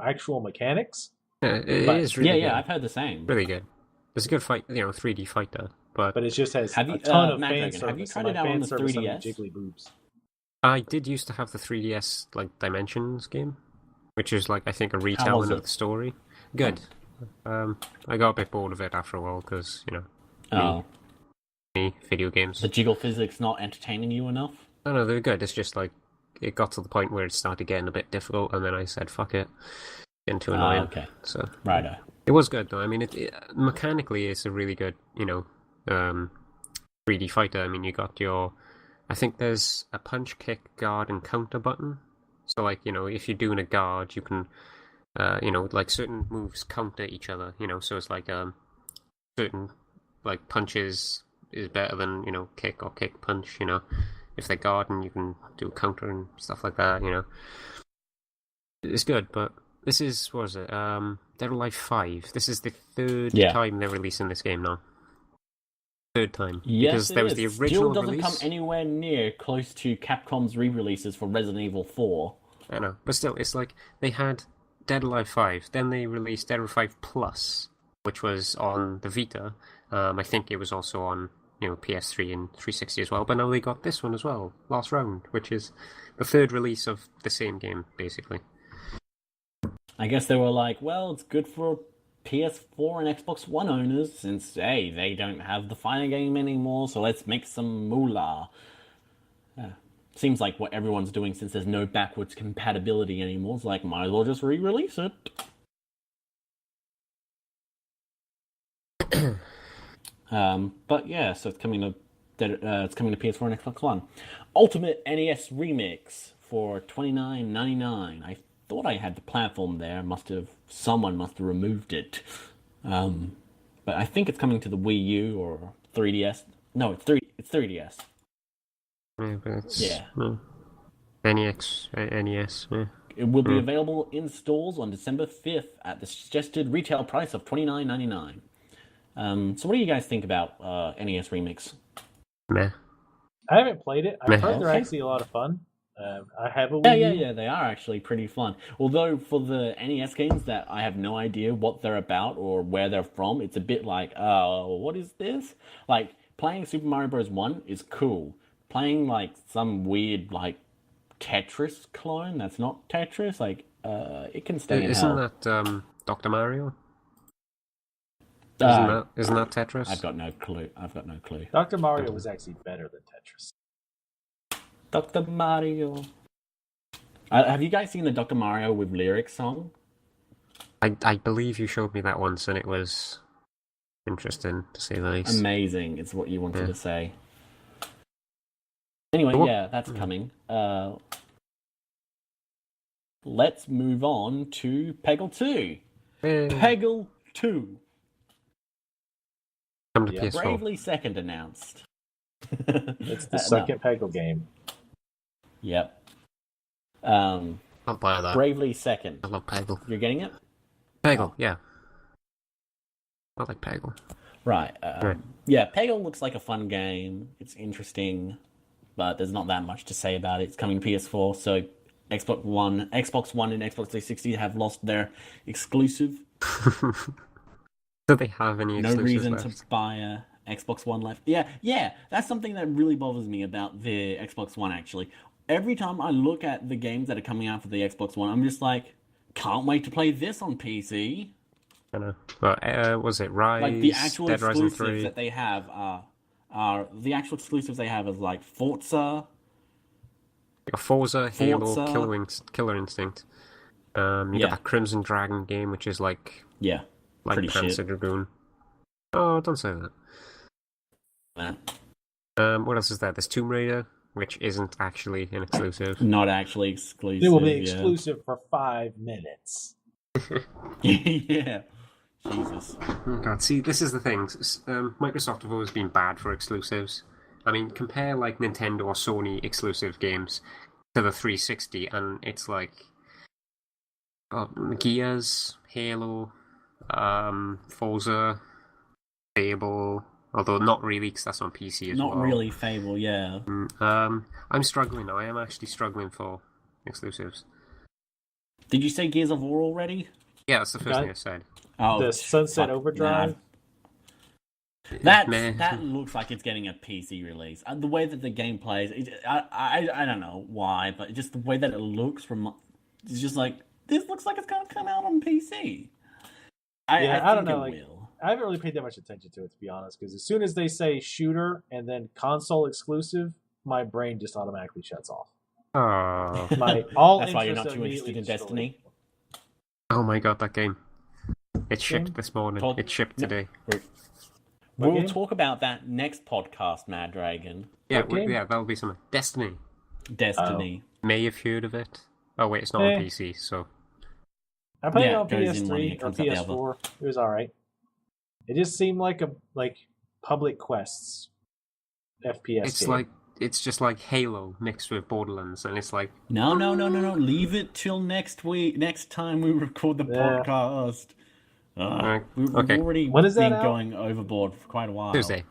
actual mechanics. Yeah, it is really good. Yeah, I've heard the same. Really good. It's a good fight, 3D fighter, but it just has Have you- a ton of Matt fan Dragon, service. have you tried and it my out on fan the service 3DS? Jiggly boobs. I did used to have the 3DS Dimensions game, which is I think a was retelling of it? the story. Good. I got a bit bored of it after a while because Oh, me video games. the jiggle physics not entertaining you enough? No, they're good. It's just it got to the point where it started getting a bit difficult, and then I said, "Fuck it," getting too annoying. Okay. So Righto. it was good though. I mean, it mechanically it's a really good 3D fighter. I mean, you got I think there's a punch, kick, guard, and counter button. So if you're doing a guard, you can certain moves counter each other. So it's certain punches is better than kick or kick punch. If they're guarding, you can do a counter and stuff like that. It's good, but this is what is it? Dead or Alive 5. This is the third time they're releasing this game now. Third time. Yes, because there was the original Still doesn't release. come anywhere near close to Capcom's re-releases for Resident Evil 4. I know, but still, it's they had Dead or Alive 5, then they released Dead or Alive 5 Plus, which was on the Vita. I think it was also on PS3 and 360 as well, but now they got this one as well, Last Round, which is the third release of the same game, basically. I guess they were like, well, it's good for PS4 and Xbox One owners since, hey, they don't have the fighting game anymore, so let's make some moolah. Seems like what everyone's doing since there's no backwards compatibility anymore. It's like, might as well just re-release it. But yeah, so it's coming to PS4 and Xbox One. Ultimate NES Remix for $29.99. I thought I had the platform there. Someone must have removed it. But I think it's coming to the Wii U or 3DS. No, it's 3DS. Yeah, but it's... Yeah. NES, yeah. It will be available in stores on December 5th at the suggested retail price of $29.99. So what do you guys think about NES Remix? Meh. I haven't played it. I've heard they're Okay. actually a lot of fun. I have a Wii U. Yeah, they are actually pretty fun. Although for the NES games that I have no idea what they're about or where they're from, it's a bit like, what is this? Like, playing Super Mario Bros. 1 is cool. Playing, some weird, Tetris clone that's not Tetris, it can stay in Isn't hell. that Dr. Mario? Uh, Isn't that Tetris? I've got no clue. Dr. Mario was actually better than Tetris. Dr. Mario. Have you guys seen the Dr. Mario with lyrics song? I believe you showed me that once, and it was interesting, to say the least. Amazing, is what you wanted to say. Anyway, yeah, that's coming. Let's move on to Peggle 2. Peggle 2. Come to Yeah. PS4. Bravely Second announced. It's the second Peggle game. Yep. I'll buy that. Bravely Second. I love Peggle. You're getting it? Peggle, yeah. I like Peggle. Right. Right. Yeah, Peggle looks like a fun game. It's interesting, but there's not that much to say about it. It's coming to PS4, so Xbox One and Xbox 360 have lost their exclusive. Do they have any No exclusives reason left? to buy a Xbox One left. Yeah, that's something that really bothers me about the Xbox One, actually. Every time I look at the games that are coming out for the Xbox One, I'm just like, can't wait to play this on PC. I know. But, was it Rise? Like, the actual Dead Rising exclusives 3? that they have are the actual exclusives they have is like Forza. Forza, Halo, Forza. Killer Instinct. You got that Crimson Dragon game, which is like Yeah, pretty Panzer shit. Dragoon. Oh, don't say that. What else is there? There's Tomb Raider, which isn't actually an exclusive. Not actually exclusive. It will be yeah. exclusive for 5 minutes. Yeah. Jesus. Oh God, see, this is the thing. Microsoft have always been bad for exclusives. I mean, compare like Nintendo or Sony exclusive games to the 360, and it's like Gears, Halo, Forza, Fable. Although not really, because that's on PC as well. Not really Fable, yeah. I'm struggling now. I am actually struggling for exclusives. Did you say Gears of War already? Yeah, that's the first thing I said. Oh, The Sunset fuck, Overdrive? That looks like it's getting a PC release. The way that the game plays, I don't know why, but just the way that it looks it's just like this looks like it's gonna come out on PC. I don't know. will. I haven't really paid that much attention to it, to be honest, because as soon as they say shooter and then console exclusive, my brain just automatically shuts off. Oh. That's why you're not too interested in Destiny. Oh my god, that game! It shipped this morning. It shipped today. We'll talk about that next podcast, Mad Dragon. Yeah, that'll be something. Destiny. May have heard of it. Oh wait, it's not on PC, so. I played it on PS3 or PS4. It was alright. It just seemed like public quests FPS. It's just like Halo mixed with Borderlands, and it's like no. Leave it till next week. Next time we record the podcast. We've already been going overboard for quite a while. Tuesday.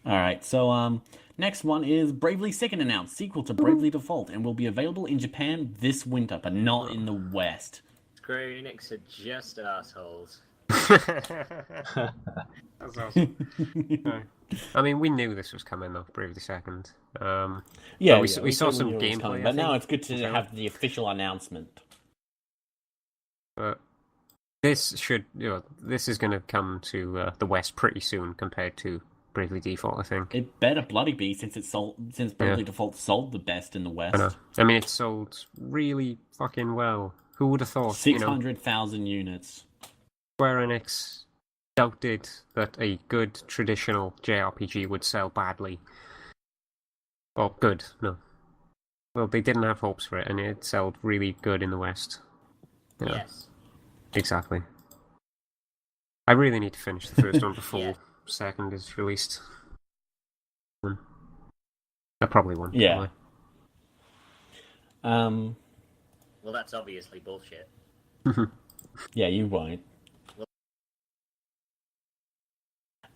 All right, so next one is Bravely Second announced sequel to Bravely Default and will be available in Japan this winter, but not in the West. Square Enix are just assholes. That's awesome. I mean, we knew this was coming though, Bravely Second. We saw some gameplay, but now it's good to have the official announcement. But this is going to come to the West pretty soon compared to Bravely Default, I think. It better bloody be since Bravely Default sold the best in the West. I mean, it sold really fucking well. Who would have thought? 600,000 units. Square Enix doubted that a good traditional JRPG would sell badly. Or good, no. Well, they didn't have hopes for it, and it sold really good in the West. Yeah. Yes. Exactly. I really need to finish the first one before second is released. I probably won't. Yeah. Well, that's obviously bullshit. Yeah, you won't.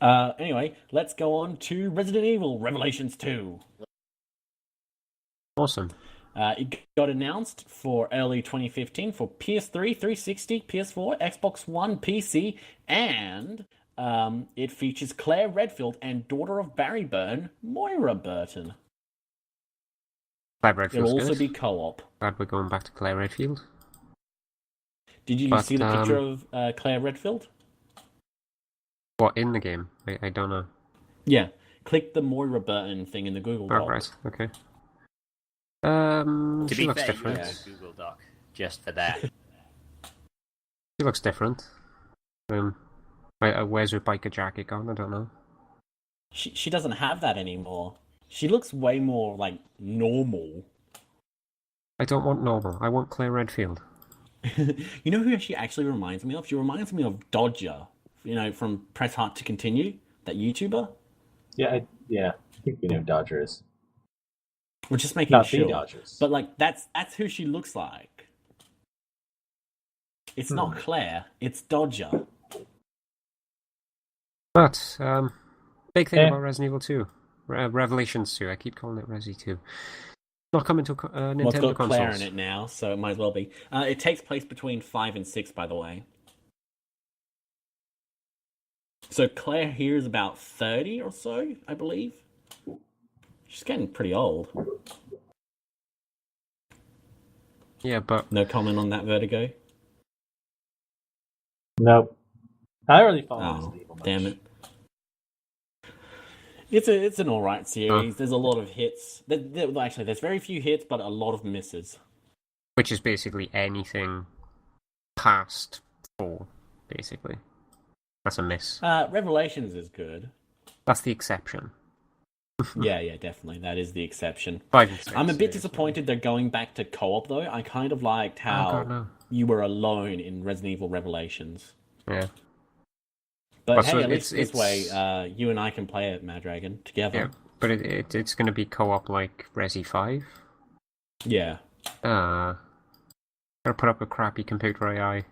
Anyway, let's go on to Resident Evil Revelations 2. Awesome. It got announced for early 2015 for PS3, 360, PS4, Xbox One, PC, and it features Claire Redfield and daughter of Barry Byrne, Moira Burton. Claire Redfield's It'll also good. be co-op. Glad we're going back to Claire Redfield. Did you see the picture of Claire Redfield? What, in the game? I don't know. Yeah. Click the Moira Burton thing in the Google Doc. Oh, right. Okay. To she be looks fair, different. you have a Google Doc just for that. She looks different. Where's her biker jacket gone? I don't know. She doesn't have that anymore. She looks way more, normal. I don't want normal. I want Claire Redfield. You know who she actually reminds me of? She reminds me of Dodger, from Press Heart to Continue, that YouTuber. Yeah, I think we know Dodger is. We're just making Not sure. the Dodgers. But that's who she looks like. It's not Claire, it's Dodger. But big thing about Resident Evil 2. Revelations 2. I keep calling it Resi 2. Not coming to Nintendo Well, it's got consoles. Claire in it now, so it might as well be. It takes place between 5 and 6, by the way. So Claire here is about 30 or so, I believe. She's getting pretty old. Yeah, but... No comment on that, Vertigo? Nope. I don't really follow Resident Evil much. Damn it. It's an alright series. There's a lot of hits. Actually, there's very few hits, but a lot of misses. Which is basically anything past 4, basically. That's a miss. Revelations is good. That's the exception. Yeah, definitely. That is the exception. 5 and 6, I'm a bit disappointed they're going back to co-op, though. I kind of liked how you were alone in Resident Evil Revelations. Yeah. But hey, at least this way, you and I can play it, Mad Dragon, together. Yeah, but it's going to be co-op like Resi 5? Yeah. Gotta put up a crappy computer AI.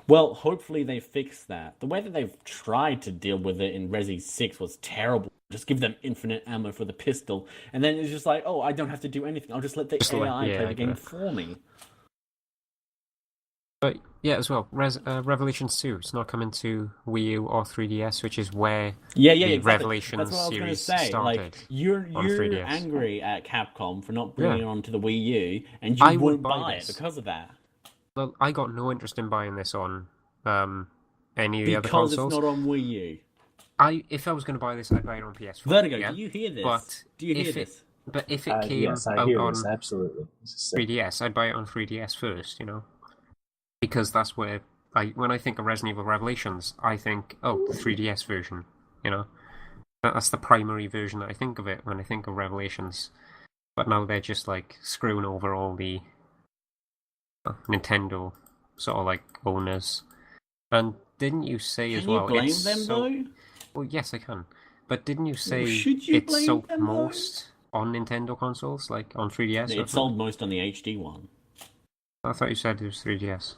Well, hopefully they fix that. The way that they've tried to deal with it in Resi 6 was terrible. Just give them infinite ammo for the pistol. And then it's just like, oh, I don't have to do anything. I'll just let the AI play the game for me. But yeah, as well, Revelations 2. It's not coming to Wii U or 3DS, which is where Yeah, the exactly. Revelations That's what I was going to series say. started. Like, you're on 3DS. angry at Capcom for not bringing Yeah. it onto the Wii U, and you I would won't buy buy it this. because of that. Well, I got no interest in buying this on any of the other Because it's consoles. not on Wii U. If I was going to buy this, I'd buy it on PS4. Vertigo, yeah? do you hear this? But do you hear if this? But if it came yes, I out hear on this, absolutely. This is sick. 3DS, I'd buy it on 3DS first, you know? Because that's where, when I think of Resident Evil Revelations, I think, oh, the 3DS version, you know? That's the primary version that I think of it when I think of Revelations. But now they're just, like, screwing over all the Nintendo sort of, like, owners. And didn't you say as well... Can you blame them, though? Well, yes, I can. But didn't you say Should you it blame sold them, though? most on Nintendo consoles, like on 3DS? It sold most on the HD one. I thought you said it was 3DS.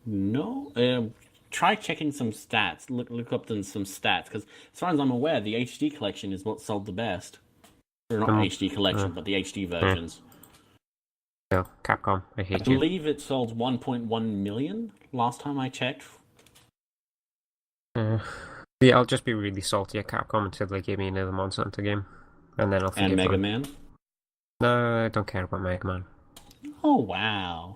No. Try checking some stats. Look up some stats, because as far as I'm aware, the HD collection is what sold the best. Or not HD collection, but the HD versions. No, Capcom, I hate I you. believe it sold 1.1 million last time I checked. Yeah, I'll just be really salty at Capcom until they give me another Monster Hunter game. And then I'll forgive And Mega them. Man. No, I don't care about Mega Man. Oh, wow.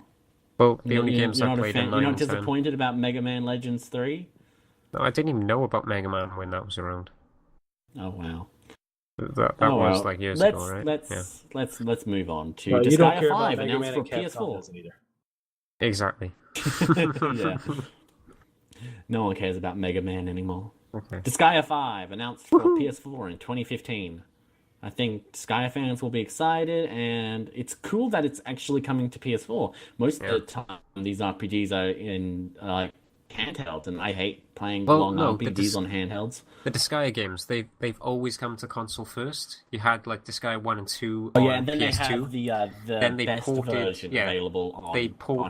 Well, the only games you're I not played in 9 You're not and 10. disappointed about Mega Man Legends 3? No, I didn't even know about Mega Man when that was around. Oh, wow. That was like years ago, right? Let's move on to Well, you don't care Disgaea about 5 Mega announced Man for and Capcom PS4. doesn't either. Exactly. Yeah. No one cares about Mega Man anymore. Okay. Disgaea 5 announced for PS4 in 2015. I think Disgaea fans will be excited, and it's cool that it's actually coming to PS4. Most of the time, these RPGs are in handheld, and I hate playing long RPGs on handhelds. The Disgaea games, they've always come to console first. You had like Disgaea 1 and 2 Oh on yeah, and then PS2. they have the Then they best ported, version available on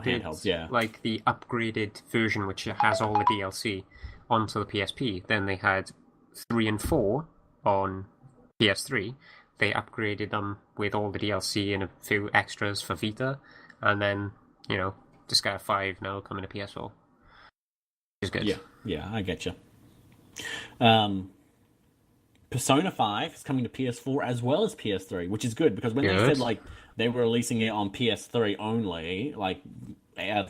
handhelds. Yeah, like the upgraded version, which has all the DLC, onto the PSP. Then they had 3 and 4 on PS3. They upgraded them with all the DLC and a few extras for Vita, and then Disgaea 5 now coming to PS4. Which is good. Yeah, I get you. Persona 5 is coming to PS4 as well as PS3, which is good because when they said like they were releasing it on PS3 only, like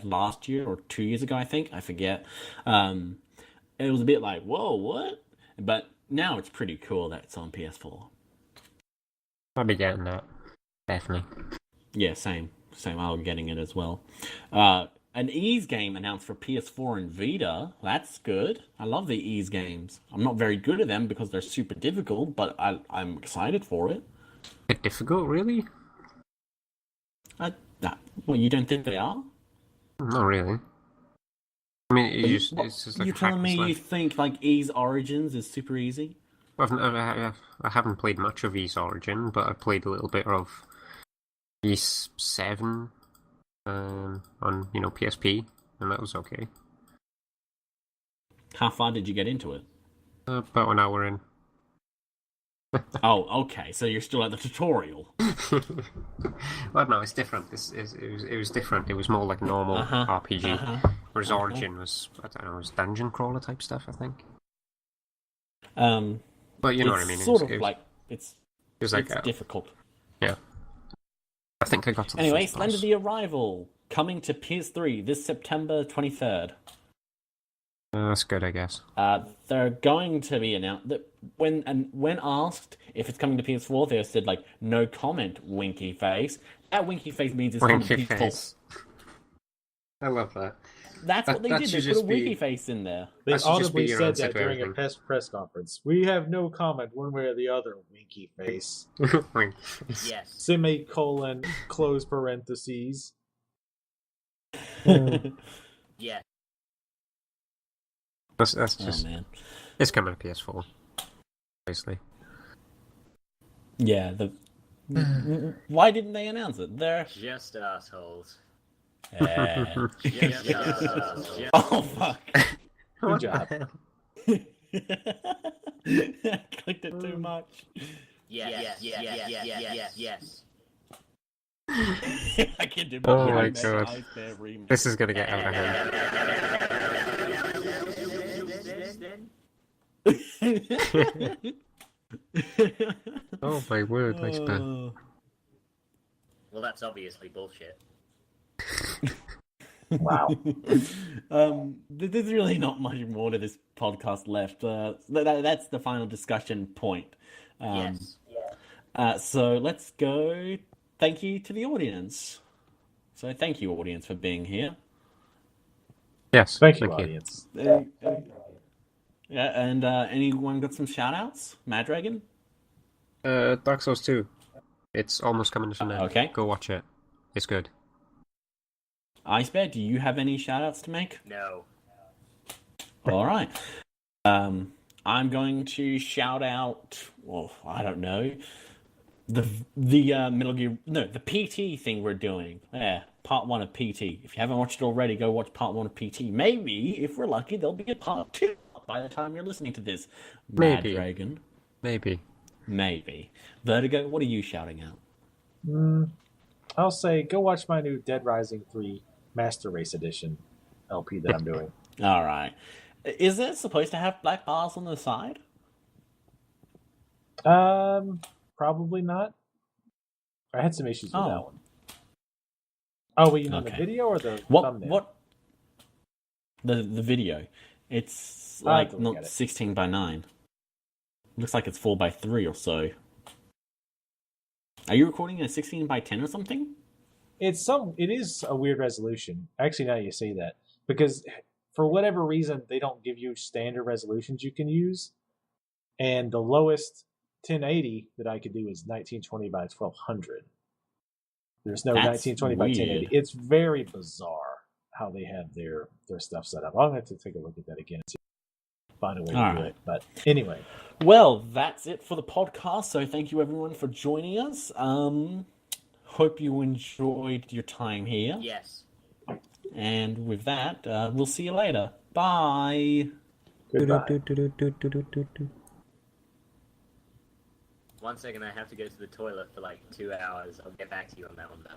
last year or 2 years ago, I think, I forget. It was a bit like, whoa, what? But now it's pretty cool that it's on PS4. I'll be getting that, definitely. Yeah, same. I'll be getting it as well. An Ease game announced for PS4 and Vita. That's good. I love the Ease games. I'm not very good at them because they're super difficult, but I'm excited for it. Bit difficult, really? Well, you don't think they are? Not really. I mean, it's just like you're telling me you think like Ease Origins is super easy? I haven't played much of Ys Origin, but I played a little bit of Ys 7 on PSP, and that was okay. How far did you get into it? About an hour in. Oh, okay. So you're still at the tutorial. Well, no, it's different. It was different. It was more like normal RPG, whereas Origin was, I don't know, it was dungeon crawler type stuff, I think. But you know what I mean. It's like difficult. Yeah. I think I got to the Anyway, first boss. Slender the Arrival coming to PS3 this September 23rd. That's good, I guess. They're going to be announced that when asked if it's coming to PS4, they said like no comment, winky face. That winky face means it's coming to PS4. I love that. That's what they did. They put a winky face in there. They audibly your said answer that to during a everything. press conference. We have no comment one way or the other, winky face. Yes. Semicolon, close parentheses. Yeah. That's just... Oh man. It's coming to PS4. Obviously. Yeah. Why didn't they announce it? They're Just assholes. Just assholes. oh fuck. Good job. I clicked it too much. Yes. I can do Oh my Mecha God. IceBear remake. This is gonna get out of hand. Oh my word, IceBear. Oh. Well, that's obviously bullshit. Wow. There's really not much more to this podcast left. That's the final discussion point. Yes. So let's go. Thank you to the audience. So thank you, audience, for being here. Yes, Thank you, audience. Yeah, and anyone got some shout-outs? Mad Dragon? Dark Souls 2. It's almost coming to an end. Okay. Go watch it. It's good. IceBear, do you have any shout-outs to make? No. All right. I'm going to shout out, well, I don't know, the Metal Gear, no, the PT thing we're doing. Yeah, part 1 of PT. If you haven't watched it already, go watch part 1 of PT. Maybe, if we're lucky, there'll be a part 2 by the time you're listening to this. Mad Maybe. Dragon. Maybe. Vertigo, what are you shouting out? I'll say go watch my new Dead Rising 3 Master Race Edition LP that I'm doing. All right. Is it supposed to have black bars on the side? Probably not. I had some issues with Oh. that one. Oh, wait, you mean the Okay. video or the What? thumbnail? What? The video. It's I'll have like to look not at it. 16 by 9. Looks like it's 4 by 3 or so. Are you recording in a 16 by 10 or something? It is a weird resolution. Actually, now you say that, because for whatever reason they don't give you standard resolutions you can use, and the lowest 1080 that I could do is 1920 by 1200. There's no That's 1920 by 1080. weird. It's very bizarre how they have their stuff set up. I'll have to take a look at that again and see if I can find a way to All do right. it. But anyway, Well, that's it for the podcast. So thank you everyone for joining us. Hope you enjoyed your time here. Yes. And with that, we'll see you later. Bye. goodbye. One second, I have to go to the toilet for like 2 hours. I'll get back to you on that one though.